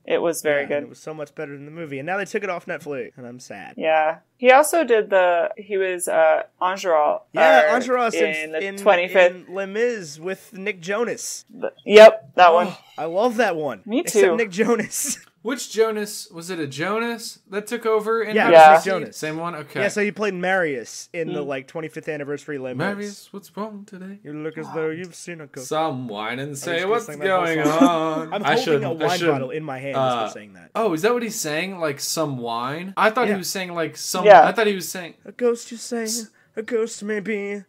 It was very good. It was so much better than the movie, and now they took it off Netflix, and I'm sad. Yeah, he also did he was Enjolras. Yeah, Enjolras in the 25th in Les Mis with Nick Jonas. Yep, that one. I love that one. Me too. Except Nick Jonas. Which Jonas? Was it a Jonas that took over in Nick Jonas. Same one? Okay. Yeah, so he played Marius in the 25th anniversary Les Mis. Marius, what's wrong today? You look as though you've seen a ghost. Some wine and say just what's gonna sing that going whole on. I'm holding a wine bottle in my hand as we're saying that. Oh, is that what he's saying? Like some wine? I thought he was saying like some. Yeah. I thought he was saying a ghost. You say a ghost maybe.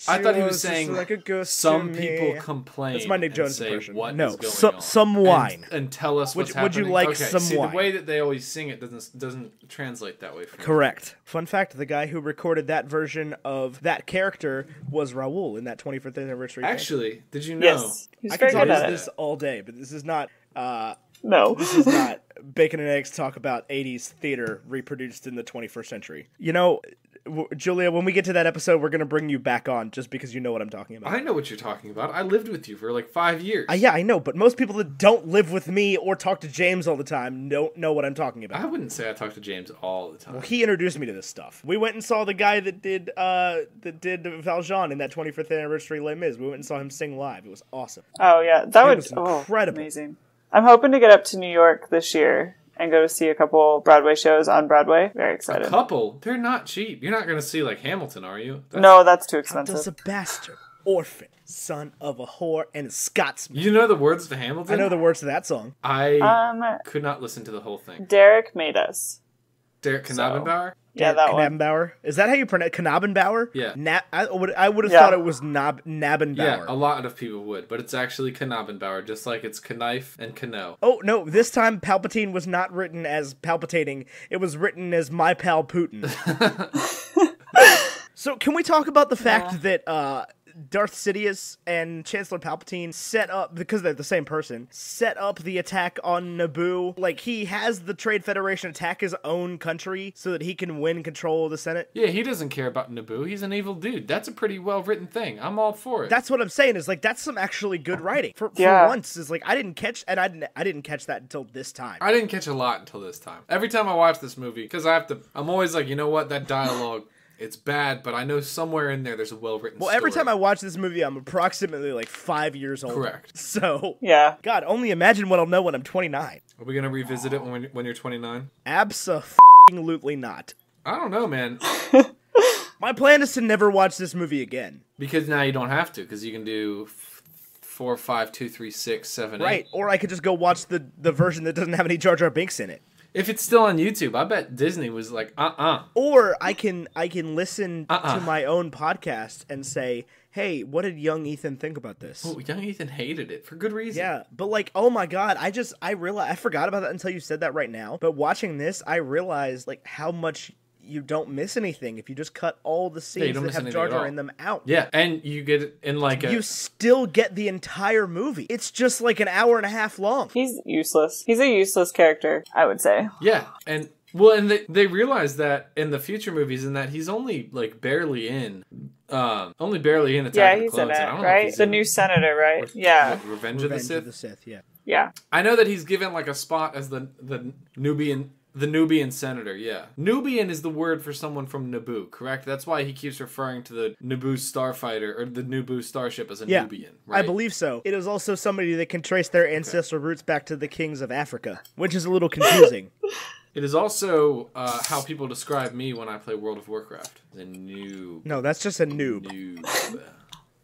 I thought he was saying like a ghost some people complain. That's my Nick Jonas say impression. What no, is going on. some wine. And tell us what's Would you happening. like okay, some wine? The way that they always sing it doesn't translate that way for me. Correct. Fun fact, the guy who recorded that version of that character was Raul in that 25th anniversary. Actually, did you know? Yes, he's I very can good talk at this it. all day, but this is not... No. This is not Bacon and Eggs talk about 80s theater reproduced in the 21st century. You know... Julia, when we get to that episode, we're going to bring you back on just because you know what I'm talking about. I know what you're talking about. I lived with you for like 5 years. Yeah, I know, but most people that don't live with me or talk to James all the time don't know what I'm talking about. I wouldn't say I talk to James all the time. Well, he introduced me to this stuff. We went and saw the guy that did Valjean in that 25th anniversary Les Mis. We went and saw him sing live. It was awesome. Oh, yeah. That was incredible. Amazing. I'm hoping to get up to New York this year and go to see a couple Broadway shows on Broadway. Very excited. A couple? They're not cheap. You're not going to see like Hamilton, are you? No, that's too How expensive. does a bastard, orphan, son of a whore, and a Scotsman? You know the words to Hamilton? I know the words to that song. I could not listen to the whole thing. Derek made us. Derek Knabenbauer? Yeah, that one. Knabenbauer? Is that how you pronounce Knabenbauer? Yeah. I would have thought it was Knabenbauer. Yeah, a lot of people would, but it's actually Knabenbauer, just like it's Knife and Kano. Oh, no, this time Palpatine was not written as palpitating. It was written as my pal Putin. So can we talk about the fact that Darth Sidious and Chancellor Palpatine set up, because they're the same person, set up the attack on Naboo? Like, he has the Trade Federation attack his own country so that he can win control of the Senate? Yeah, he doesn't care about Naboo. He's an evil dude. That's a pretty well-written thing. I'm all for it. That's what I'm saying, is like, that's some actually good writing. For once, is like, I didn't catch that until this time. I didn't catch a lot until this time. Every time I watch this movie, because I'm always like, you know what, that dialogue... It's bad, but I know somewhere in there's a well-written story. Well, every time I watch this movie, I'm approximately like 5 years old. Correct. So, yeah. God, only imagine what I'll know when I'm 29. Are we going to revisit it when you're 29? Absolutely not. I don't know, man. My plan is to never watch this movie again. Because now you don't have to, because you can do 4, 5, 2, 3, 6, 7, 8. Right, or I could just go watch the version that doesn't have any Jar Jar Binks in it. If it's still on YouTube, I bet Disney was like, Or I can listen to my own podcast and say, hey, what did young Ethan think about this? Oh, young Ethan hated it for good reason. Yeah, but like, oh my God, I realized, I forgot about that until you said that right now. But watching this, I realized like how much you don't miss anything if you just cut all the scenes don't that miss have anything Jar at Jar all. in them out. Yeah, and you get it in like a... You still get the entire movie. It's just like an hour and a half long. He's useless. He's a useless character, I would say. Yeah, and... Well, and they realize that in the future movies, in that he's only like barely in Attack of the he's Clones. in it, I don't know if right? he's The in new senator, right? Yeah. Revenge of the Sith. Yeah. Yeah. I know that he's given like a spot as the Nubian senator. Yeah, Nubian is the word for someone from Naboo, correct? That's why he keeps referring to the Naboo starfighter or the Naboo starship as a Nubian. Right? I believe so. It is also somebody that can trace their ancestral roots back to the kings of Africa, which is a little confusing. It is also how people describe me when I play World of Warcraft. The noob. No, that's just a noob. Noob.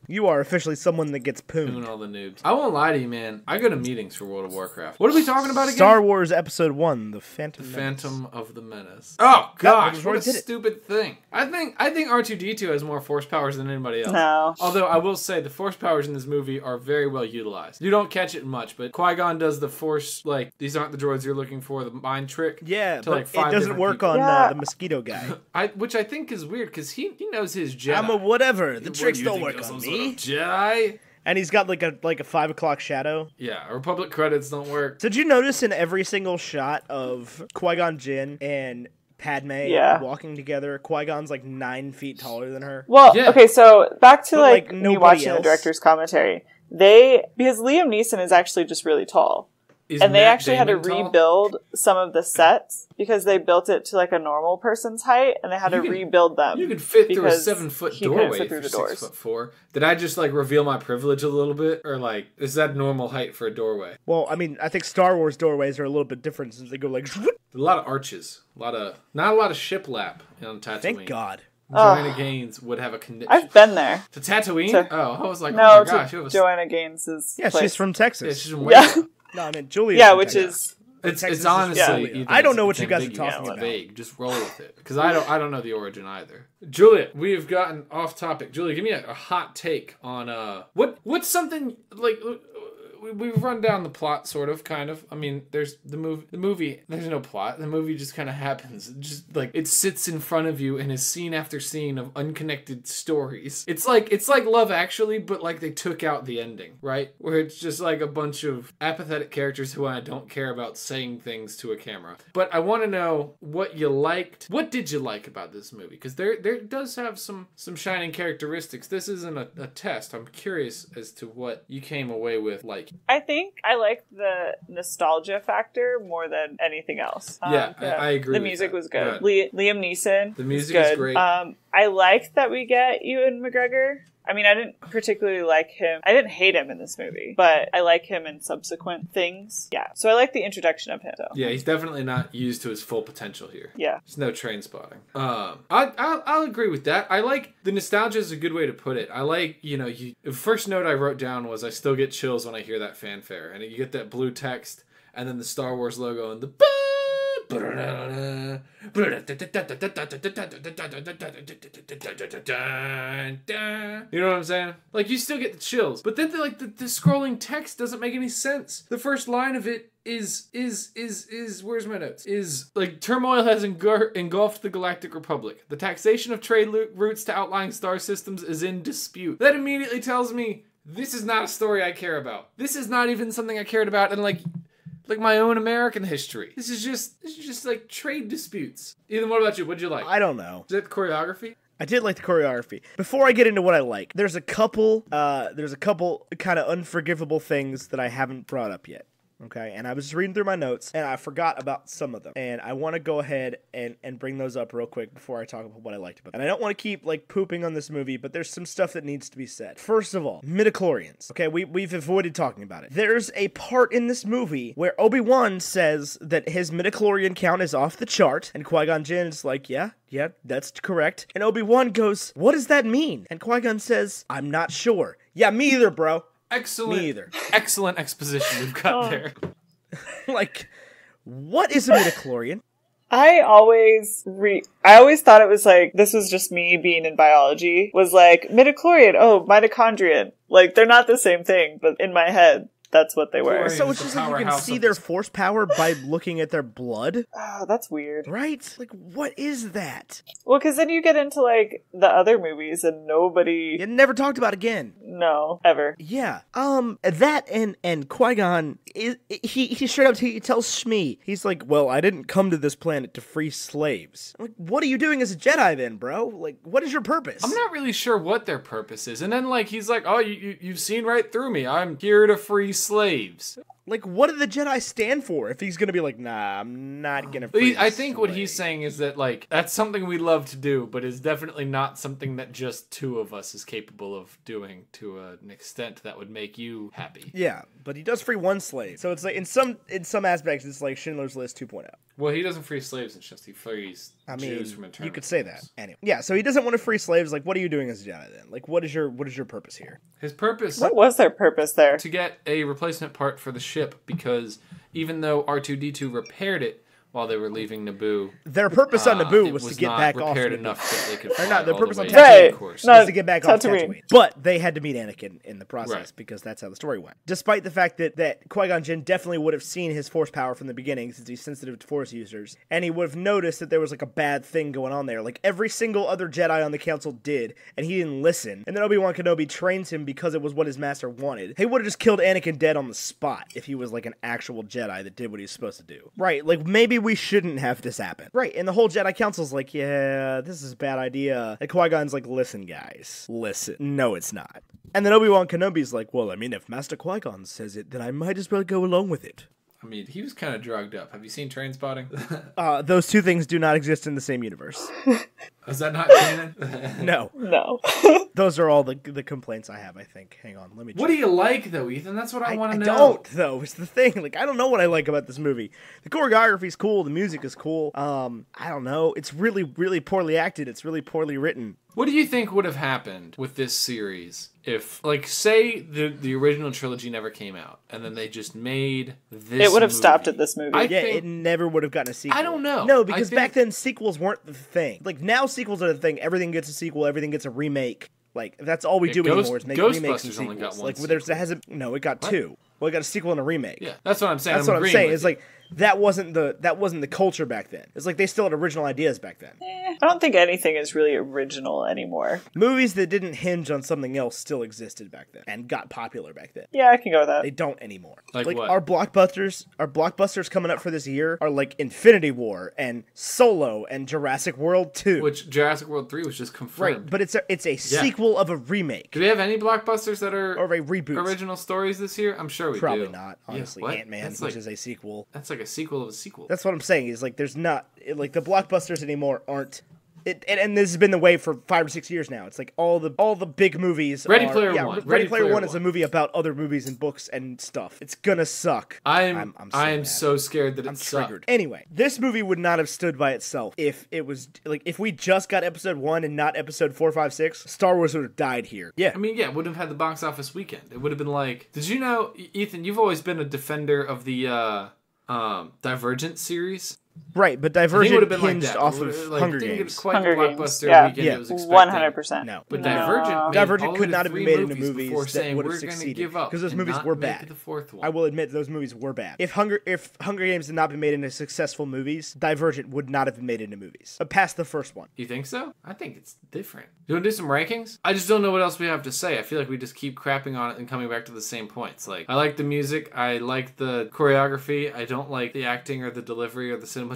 You are officially someone that gets pooned. Doing all the noobs. I won't lie to you, man. I go to meetings for World of Warcraft. What are we talking about again? Star Wars Episode 1, The Phantom Menace. Phantom of the Menace. Oh gosh, what a did it. stupid thing. I think R2-D2 has more force powers than anybody else. No. Although I will say the force powers in this movie are very well utilized. You don't catch it much, but Qui-Gon does the force, like, these aren't the droids you're looking for, the mind trick. Yeah, to, but like, 5 it doesn't different work people. on the mosquito guy. Which I think is weird because he knows his Jedi. I'm a whatever. The What, tricks you don't think work you're on some sort me. of Jedi. And he's got like a 5 o'clock shadow. Yeah, Republic credits don't work. So did you notice in every single shot of Qui-Gon Jinn and Padme walking together, Qui-Gon's like 9 feet taller than her? Well, Yeah. okay, so back to like me nobody watching else. the director's commentary. Because Liam Neeson is actually just really tall. Is And they Matt actually had to Damon tall? rebuild some of the sets because they built it to like a normal person's height, and they had to rebuild them. You could fit through a because 7-foot he couldn't doorway fit if through you're the doors. 6'4". Did I just like reveal my privilege a little bit, or like is that normal height for a doorway? Well, I mean, I think Star Wars doorways are a little bit different since they go like. A lot of arches, not a lot of shiplap on Tatooine. Thank God. Joanna Gaines would have a connection. I've been there. To Tatooine? To- I was like, No, oh my gosh, you have a... Joanna Gaines's Yeah, place. she's from Yeah, Texas. she's from Yeah. No, I mean Julia. Yeah, which is It's Texas is honestly. Julia. even I don't know it's what you guys are ambiguous, talking it's about. vague. Just roll with it, because I don't know the origin either. Julia, we've gotten off topic. Julia, give me a hot take on what's something like. We've run down the plot, sort of, kind of. I mean, there's the movie. There's no plot. The movie just kind of happens. It just like it sits in front of you and is scene after scene of unconnected stories. It's like Love Actually, but like they took out the ending, right? Where it's just like a bunch of apathetic characters who I don't care about saying things to a camera. But I want to know what you liked. What did you like about this movie? Because there does have some shining characteristics. This isn't a test. I'm curious as to what you came away with like. I think I like the nostalgia factor more than anything else. Yeah, I agree The with music that. was good. Good. Liam Neeson. The music was is good. great. I liked that we get Ewan McGregor. I mean, I didn't particularly like him. I didn't hate him in this movie, but I like him in subsequent things. Yeah, so I like the introduction of him. So. Yeah, he's definitely not used to his full potential here. Yeah. There's no train spotting. I'll agree with that. I like the nostalgia is a good way to put it. I like, the first note I wrote down was I still get chills when I hear that fanfare. And you get that blue text and then the Star Wars logo and the you know what I'm saying? Like, you still get the chills. But then the scrolling text doesn't make any sense. The first line of it is where's my notes? Is like, turmoil has engulfed the Galactic Republic. The taxation of trade routes to outlying star systems is in dispute. That immediately tells me this is not a story I care about. This is not even something I cared about in like my own American history. This is just like trade disputes. Ethan, what about you? What'd you like? I don't know. Is that the choreography? I did like the choreography. Before I get into what I like, there's a couple kind of unforgivable things that I haven't brought up yet. Okay, and I was just reading through my notes, and I forgot about some of them. And I want to go ahead and bring those up real quick before I talk about what I liked about it. And I don't want to keep, like, pooping on this movie, but there's some stuff that needs to be said. First of all, midichlorians. Okay, we've avoided talking about it. There's a part in this movie where Obi-Wan says that his midichlorian count is off the chart, and Qui-Gon Jinn's like, yeah, that's correct. And Obi-Wan goes, what does that mean? And Qui-Gon says, I'm not sure. Yeah, me either, bro. Excellent. Me either. Excellent exposition we've got there. Like, what is a midichlorian? I always thought it was like, this was just me being in biology, was like, midichlorian, oh, mitochondrion. Like, they're not the same thing, but in my head, that's what they were. Right. So it's just like you can see their force power by looking at their blood? Oh, that's weird. Right? Like, what is that? Well, because then you get into, like, the other movies and nobody... It never talked about again. No, ever. Yeah. That and Qui-Gon, he straight up he tells Shmi, he's like, well, I didn't come to this planet to free slaves. I'm like, what are you doing as a Jedi then, bro? Like, what is your purpose? I'm not really sure what their purpose is. And then, like, he's like, oh, you've seen right through me. I'm here to free slaves. Like, what do the Jedi stand for if he's gonna be like, nah, I'm not gonna free I think what slaves? he's saying is that, like, that's something we love to do, but is definitely not something that just two of us is capable of doing to an extent that would make you happy. Yeah, but he does free one slave. So it's like, in some aspects, it's like Schindler's List 2.0. Well, he doesn't free slaves, it's just he frees Jews from internment. You could say that. Anyway. Yeah, so he doesn't want to free slaves. Like, what are you doing as a Jedi then? Like, what is your purpose here? His purpose... What was their purpose there? To get a replacement part for the ship, because even though R2-D2 repaired it while they were leaving Naboo, Their purpose on Naboo it was to get not back off repaired Naboo. enough that they could Or fly not, their all purpose the on way Tatooine. of course. No, was to get back off Tatooine. Tatooine. But they had to meet Anakin in the process Right. because that's how the story went. Despite the fact that Qui-Gon Jinn definitely would have seen his force power from the beginning since he's sensitive to force users, and he would have noticed that there was like a bad thing going on there. Like every single other Jedi on the council did, and he didn't listen. And then Obi-Wan Kenobi trains him because it was what his master wanted. He would have just killed Anakin dead on the spot if he was like an actual Jedi that did what he was supposed to do. Right, like maybe we shouldn't have this happen. Right, and the whole Jedi Council's like, yeah, this is a bad idea. And Qui-Gon's like, listen, guys, listen. No, it's not. And then Obi-Wan Kenobi's like, well, I mean, if Master Qui-Gon says it, then I might as well go along with it. I mean, he was kind of drugged up. Have you seen Trainspotting? Those two things do not exist in the same universe. Is that not canon? No. No. Those are all the complaints I have, I think. Hang on, let me check. What do you like, though, Ethan? That's what I want to know. I don't, though. It's the thing. Like, I don't know what I like about this movie. The choreography's cool. The music is cool. I don't know. It's really, really poorly acted. It's really poorly written. What do you think would have happened with this series if, like, say the original trilogy never came out, and then they just made this It would have movie? stopped at this movie. It never would have gotten a sequel. I don't know. No, because I think- back then sequels weren't the thing. Like, now sequels are the thing. Everything gets a sequel. Everything gets a remake. Like, that's all we do anymore is make remakes and Ghostbusters only got sequels. one Like, sequel. there hasn't... No, it got two. Well, it got a sequel and a remake. Yeah, that's what I'm saying. That's what I'm agreeing saying. with It's you. like, that wasn't the culture back then. It's like they still had original ideas back then. I don't think anything is really original anymore. Movies that didn't hinge on something else still existed back then and got popular back then. Yeah, I can go with that. They don't anymore. Like what? Our blockbusters coming up for this year are like Infinity War and Solo and Jurassic World 2. Which Jurassic World 3 was just confirmed. Right, but it's a sequel of a remake. Do we have any blockbusters that are Or a reboot. original stories this year? I'm sure we Probably do. not, honestly. Yeah, what? Ant-Man, That's which like- is a sequel. That's like a sequel of a sequel. That's what I'm saying, is like there's not, like the blockbusters anymore aren't, and this has been the way for 5 or 6 years now. It's like all the big movies Ready Player One. Ready Player One is a movie about other movies and books and stuff. It's gonna suck. I am mad. so scared that I'm it's triggered. Anyway, this movie would not have stood by itself if it was like if we just got episode 1 and not episode 4, 5, 6. Star Wars would have died here. Yeah. I mean, yeah, it wouldn't have had the box office weekend. It would have been like, did you know, Ethan, you've always been a defender of the Divergent series? Right, but I think it would have Divergent been like hinged that. off It would of have, like, Hunger didn't Games. get quite Hunger the Games, blockbuster yeah. weekend it was expected. 100%. No. But No. Divergent Divergent all the could way not to have been 3 made into movies movies before that saying, would have we're gonna succeeded, give up 'cause those and movies not were make bad. the fourth one. I will admit those movies were bad. If Hunger Games had not been made into successful movies, Divergent would not have been made into movies. Past the first one. You think so? I think it's different. You want to do some rankings? I just don't know what else we have to say. I feel like we just keep crapping on it and coming back to the same points. Like, I like the music. I like the choreography. I don't like the acting or the delivery or the cinematography.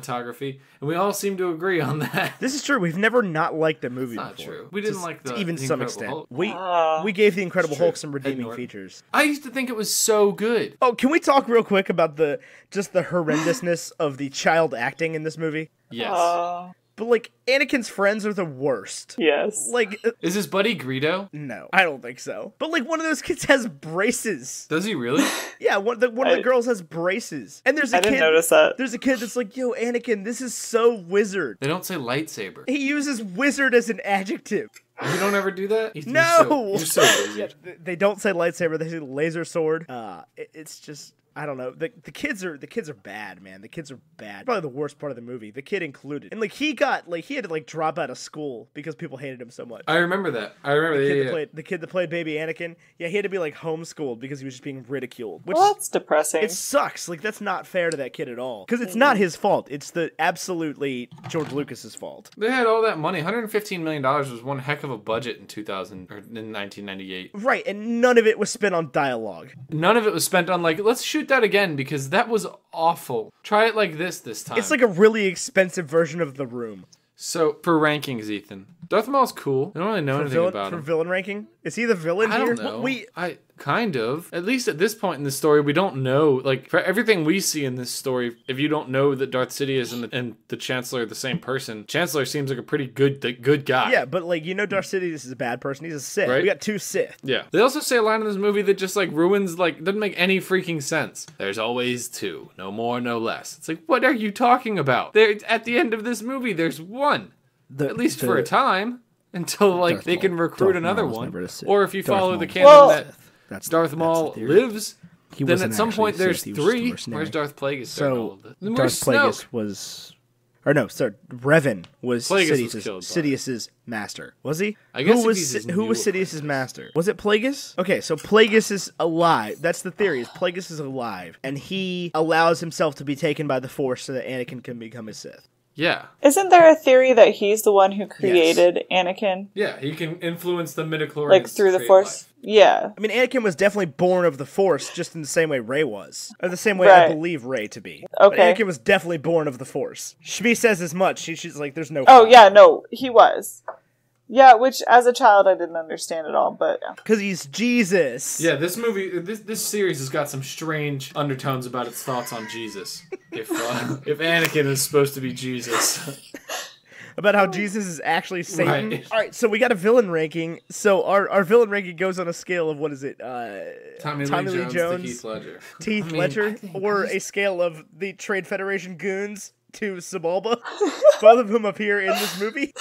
And we all seem to agree on that. This is true. We've never not liked a movie Not before. true. We didn't Just like to the even the some Incredible extent. Hulk. We gave the Incredible True. Hulk some redeeming Ignore it. features. I used to think it was so good. Oh, can we talk real quick about the horrendousness of the child acting in this movie? Yes. But like Anakin's friends are the worst. Yes. Like Is his buddy Greedo? no, I don't think so. But like one of those kids has braces. Does he really? Yeah, one of the girls has braces. And there's a I didn't kid notice that. There's a kid that's like, "Yo, Anakin, this is so wizard." They don't say lightsaber. He uses wizard as an adjective. You don't ever do that? No! You're so wizard. They don't say lightsaber, they say laser sword. It's just I don't know. The kids are bad, man. The kids are bad. Probably the worst part of the movie, the kid included. And he had to drop out of school because people hated him so much. I remember that. The kid that played baby Anakin. Yeah, he had to be homeschooled because he was just being ridiculed. Which, well, that's depressing. It sucks. That's not fair to that kid at all. Because it's not his fault. It's absolutely George Lucas's fault. They had all that money. $115 million was one heck of a budget in 1998. Right, and none of it was spent on dialogue. None of it was spent on let's shoot that again because that was awful. Try it like this time. It's a really expensive version of The Room. So, for rankings, Ethan, Darth Maul's cool. I don't really know anything about him. For villain ranking? Is he the villain here? I don't know. Kind of. At least at this point in the story, we don't know. For everything we see in this story, if you don't know that Darth Sidious and the Chancellor are the same person, Chancellor seems like a pretty good guy. Yeah, but Darth Sidious is a bad person. He's a Sith. Right? We got 2 Sith. Yeah. They also say a line in this movie that just ruins, doesn't make any freaking sense. There's always 2. No more, no less. It's what are you talking about? At the end of this movie, there's 1. At least for a time. Until they can recruit another one. Or if you follow the canon that Darth Maul lives, then at some point there's 3. Where's Darth Plagueis? So Darth Plagueis was, or no, sorry, Revan was Sidious's master. Was he? I guess who was Sidious's master? Was it Plagueis? Okay, so Plagueis is alive. That's the theory. Is Plagueis is alive, and he allows himself to be taken by the Force so that Anakin can become a Sith. Yeah. Isn't there a theory that he's the one who created Anakin? Yeah, he can influence the midichlorians through the Force. Life. Yeah. I mean, Anakin was definitely born of the Force, just in the same way Rey was. Or the same way I believe Rey to be. Okay. But Anakin was definitely born of the Force. Shmi says as much. She's like, there's no... Oh, yeah, no, he was. Yeah, which as a child I didn't understand at all, but yeah. Because he's Jesus. Yeah, this movie, this series has got some strange undertones about its thoughts on Jesus. If Anakin is supposed to be Jesus. About how Jesus is actually Satan. Right. All right, so we got a villain ranking. So our villain ranking goes on a scale of, what is it? Tommy Lee Jones to Heath Ledger. Ledger, or a scale of the Trade Federation goons to Sebulba, both of whom appear in this movie.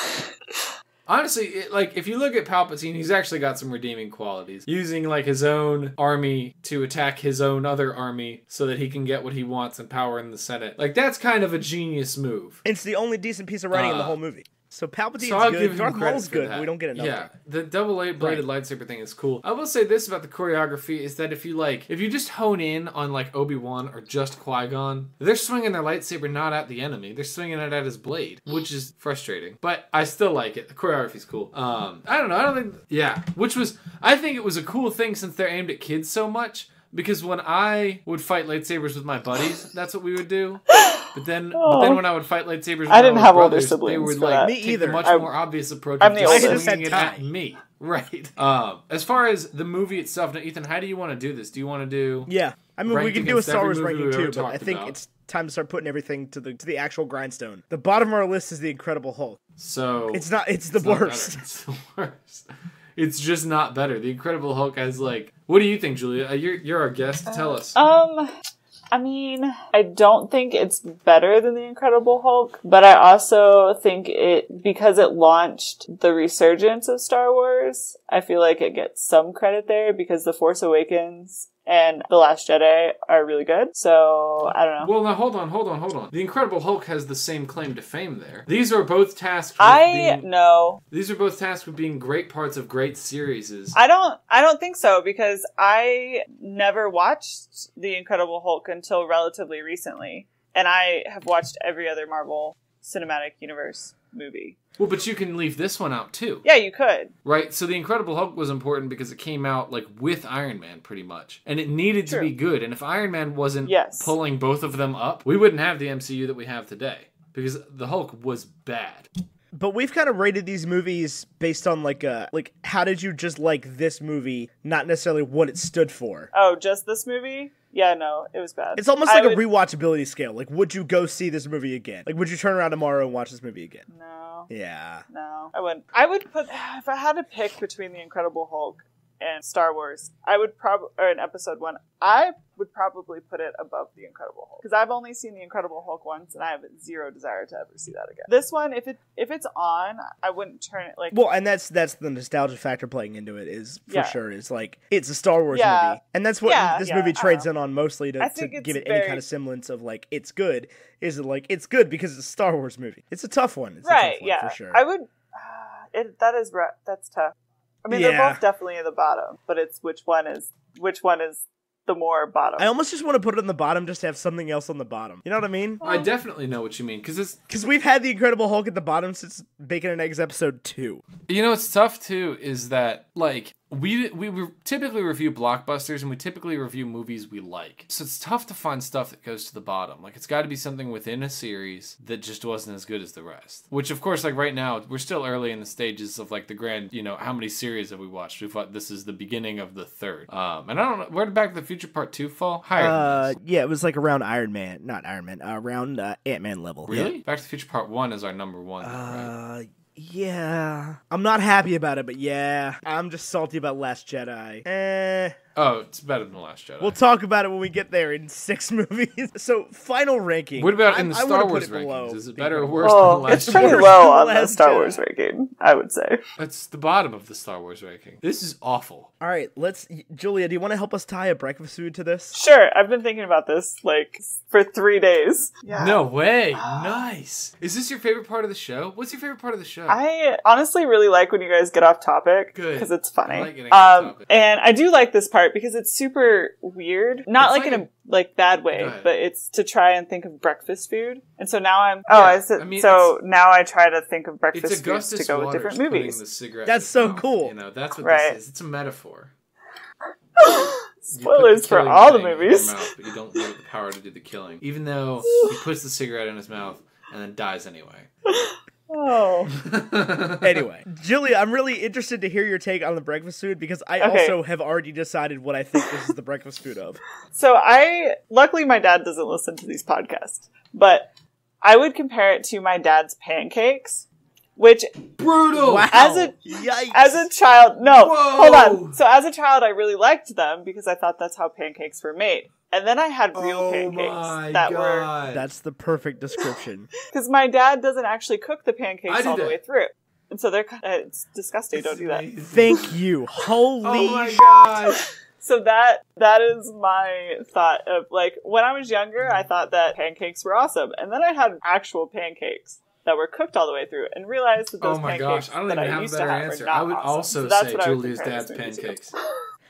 Honestly, if you look at Palpatine, he's actually got some redeeming qualities. Using, his own army to attack his own other army so that he can get what he wants and power in the Senate. That's kind of a genius move. It's the only decent piece of writing in the whole movie. So Palpatine's good. Darth Maul's good, but we don't get another. Yeah, the double-bladed lightsaber thing is cool. I will say this about the choreography is that if you just hone in on Obi-Wan or just Qui-Gon, they're swinging their lightsaber not at the enemy, they're swinging it at his blade, which is frustrating. But I still like it. The choreography's cool. I don't know. I think it was a cool thing since they're aimed at kids so much. Because when I would fight lightsabers with my buddies, that's what we would do. But then when I would fight lightsabers with my brothers, older siblings, they would take the much more obvious approach of just swinging it at me. Right. As far as the movie itself, now, Ethan, how do you want to do this? Do you want to do... Yeah. I mean, we can do a Star Wars ranking too, but I think it's time to start putting everything to the actual grindstone. The bottom of our list is The Incredible Hulk. So... It's the worst. It's the worst. It's just not better. The Incredible Hulk has what do you think, Julia? You're our guest. Tell us. I mean, I don't think it's better than The Incredible Hulk, but I also think because it launched the resurgence of Star Wars, I feel like it gets some credit there because The Force Awakens and The Last Jedi are really good. So, I don't know. Well, now, hold on. The Incredible Hulk has the same claim to fame there. These are both tasked These are both tasked with being great parts of great series. I don't think so, because I never watched The Incredible Hulk until relatively recently. And I have watched every other Marvel Cinematic Universe movie. Well, but you can leave this one out too. Yeah, you could. Right, so The Incredible Hulk was important because it came out with Iron Man pretty much. And it needed to be good. And if Iron Man wasn't pulling both of them up, we wouldn't have the MCU that we have today. Because the Hulk was bad. But we've kind of rated these movies based on how did you just like this movie, not necessarily what it stood for. Oh, just this movie? Yeah, no, it was bad. It's almost a rewatchability scale. Would you go see this movie again? Would you turn around tomorrow and watch this movie again? No. Yeah. No, I wouldn't. I would put, if I had to pick between The Incredible Hulk and Star Wars, I would probably, or in episode 1, I would probably put it above the Incredible Hulk, because I've only seen the Incredible Hulk once, and I have zero desire to ever see that again. This one, if it's on, I wouldn't turn it like. Well, and that's the nostalgia factor playing into it is for sure. Is like it's a Star Wars movie, and that's what this movie trades in on mostly to give it any kind of semblance of like it's good. Is it like it's good because it's a Star Wars movie? It's a tough one. It's a tough one, for sure. I would. That's tough. I mean, they're both definitely at the bottom, but it's which one is the more bottom. I almost just want to put it on the bottom just to have something else on the bottom. You know what I mean? I definitely know what you mean, because we've had the Incredible Hulk at the bottom since Bacon and Eggs episode 2. You know what's tough too is that like we typically review blockbusters and we typically review movies we like. So it's tough to find stuff that goes to the bottom. Like it's got to be something within a series that just wasn't as good as the rest. Which of course, like right now, we're still early in the stages of like the grand, how many series have we watched? This is the beginning of the 3rd. And I don't know, where did Back to the Future Part 2 fall? Higher. Yeah, it was like around around Ant-Man level. Really? Yeah. Back to the Future Part 1 is our number 1. Right? Yeah. I'm not happy about it, but yeah. I'm just salty about Last Jedi. Oh, it's better than The Last Jedi. We'll talk about it when we get there in 6 movies. So, final ranking. What about in the Star Wars rankings? Is it better or worse than The Last Jedi? It's pretty low on the Star Wars ranking, I would say. It's the bottom of the Star Wars ranking. This is awful. All right, Julia, do you want to help us tie a breakfast food to this? Sure, I've been thinking about this, for 3 days. Yeah. No way. Nice. Is this your favorite part of the show? What's your favorite part of the show? I honestly really like when you guys get off topic. Good. Because it's funny. I like getting off topic. And I do like this part because it's super weird. Not in a bad way, but it's to try and think of breakfast food. And so now now I try to think of breakfast foods to go with different movies. That's so cool. That's what this is. It's a metaphor. Spoilers for all the movies. In your mouth, but you don't give it the power to do the killing. Even though he puts the cigarette in his mouth and then dies anyway. Oh. Anyway, Julia, I'm really interested to hear your take on the breakfast food because I also have already decided what I think this is the breakfast food of. So luckily my dad doesn't listen to these podcasts, but I would compare it to my dad's pancakes, which brutal. Wow. As a child, hold on. So as a child, I really liked them because I thought that's how pancakes were made. And then I had real pancakes that were... That's the perfect description. Because my dad doesn't actually cook the pancakes all the way through. And so it's disgusting. Don't do that. Thank you. Holy oh my gosh. So that is my thought of, when I was younger, I thought that pancakes were awesome. And then I had actual pancakes that were cooked all the way through and realized that those pancakes I don't even have a better answer. I would also say Julia's dad's pancakes.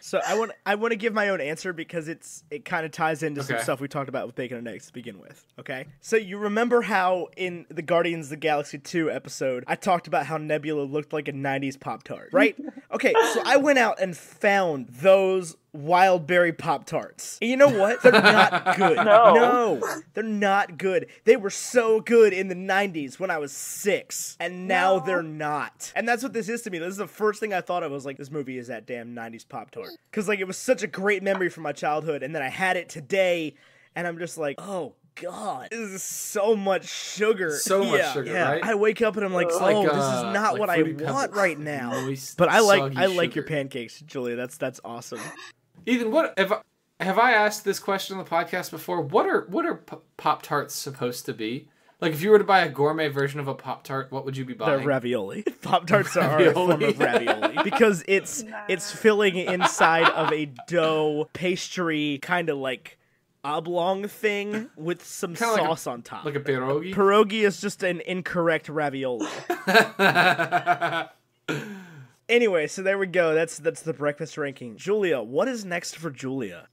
So I want to give my own answer because it kind of ties into some stuff we talked about with Bacon and Eggs to begin with, okay? So you remember how in the Guardians of the Galaxy 2 episode, I talked about how Nebula looked like a 90s Pop-Tart, right? Okay, so I went out and found those wild berry Pop-Tarts. And you know what? They're not good. No, they're not good. They were so good in the 90s when I was 6, and now they're not. And that's what this is to me. This is the first thing I thought of. I was like, this movie is that damn 90s Pop-Tart. Because it was such a great memory from my childhood, and then I had it today, and I'm just like, oh God, this is so much sugar. So much sugar, right? I wake up and I'm like, this is not what I want right now. But I like your pancakes, Julia. That's awesome. Ethan, have I asked this question on the podcast before? What are Pop-Tarts supposed to be? Like, if you were to buy a gourmet version of a Pop-Tart, what would you be buying? They're ravioli. Pop-Tarts are a form of ravioli. Because it's filling inside of a dough pastry kind of oblong thing with some sauce on top. Like a pierogi? Pierogi is just an incorrect ravioli. Anyway, so there we go. That's the breakfast ranking. Julia, what is next for Julia?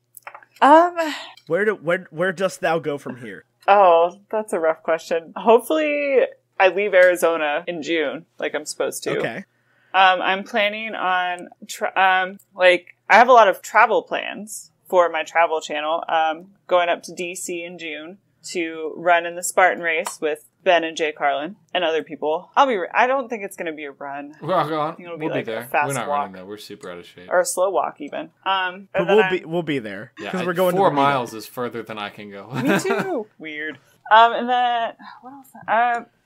Where dost thou go from here? Oh, that's a rough question. Hopefully, I leave Arizona in June, like I'm supposed to. Okay. I'm planning on I have a lot of travel plans for my travel channel. Going up to DC in June to run in the Spartan race with Ben and Jay Carlin and other people. I don't think it's going to be a run. We'll be there. A fast We're not walk. running though. We're super out of shape. Or a slow walk even. But we'll be there. Yeah, we're going 4 miles is further than I can go. Me too. Weird. And then what else?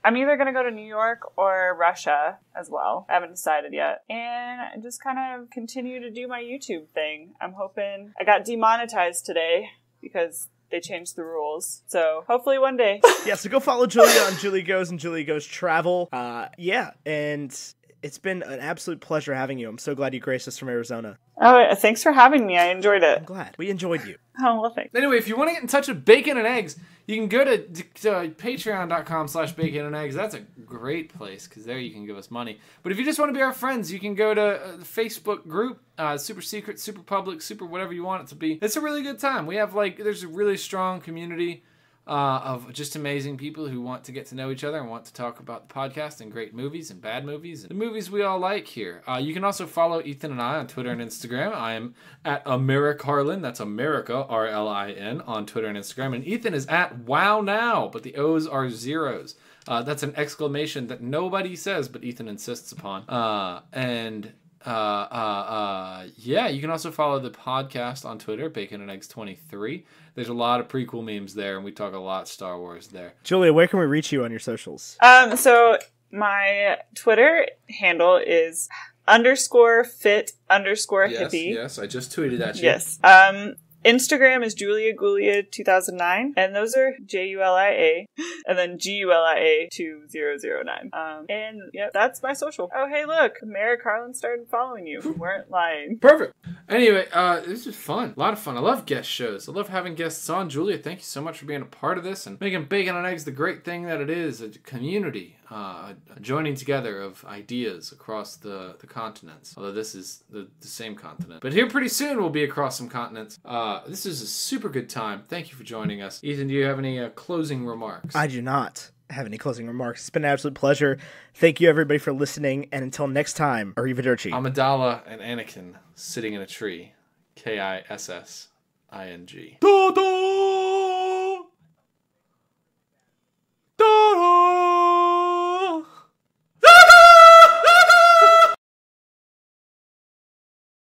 I'm either gonna go to New York or Russia as well. I haven't decided yet, and just kind of continue to do my YouTube thing. I'm hoping. I got demonetized today because they changed the rules, so hopefully one day. Yeah, so go follow Julia on Julie Goes and Julie Goes Travel. Yeah, and it's been an absolute pleasure having you. I'm so glad you graced us from Arizona. Oh, thanks for having me. I enjoyed it. I'm glad. We enjoyed you. Oh, well, thanks. Anyway, if you want to get in touch with Bacon and Eggs, you can go to patreon.com/bacon and eggs. That's a great place because there you can give us money. But if you just want to be our friends, you can go to the Facebook group, super secret, super public, super whatever you want it to be. It's a really good time. We have there's a really strong community of just amazing people who want to get to know each other and want to talk about the podcast and great movies and bad movies and the movies we all like here. You can also follow Ethan and I on Twitter and Instagram. I am at AmeriCarlin, that's America, RLIN, on Twitter and Instagram. And Ethan is at Wow Now, but the O's are zeros. That's an exclamation that nobody says, but Ethan insists upon. Yeah, you can also follow the podcast on Twitter, Bacon and Eggs 23. There's a lot of prequel memes there, and we talk a lot Star Wars there. Julia, where can we reach you on your socials? So my Twitter handle is _fit_hippie. Yes, I just tweeted at you. Yes. Instagram is Julia Gulia 2009, and those are JULIA, and then GULIA 2009. And yep, that's my social. Oh, hey, look, Mary Carlin started following you. We weren't lying. Perfect. Anyway, this is fun. A lot of fun. I love guest shows. I love having guests on. Julia, thank you so much for being a part of this and making Bacon and Eggs the great thing that it is, a community. A joining together of ideas across the continents. Although this is the same continent. But here pretty soon we'll be across some continents. This is a super good time. Thank you for joining us. Ethan, do you have any closing remarks? I do not have any closing remarks. It's been an absolute pleasure. Thank you everybody for listening, and until next time, arrivederci. Amidala and Anakin sitting in a tree. Kissing.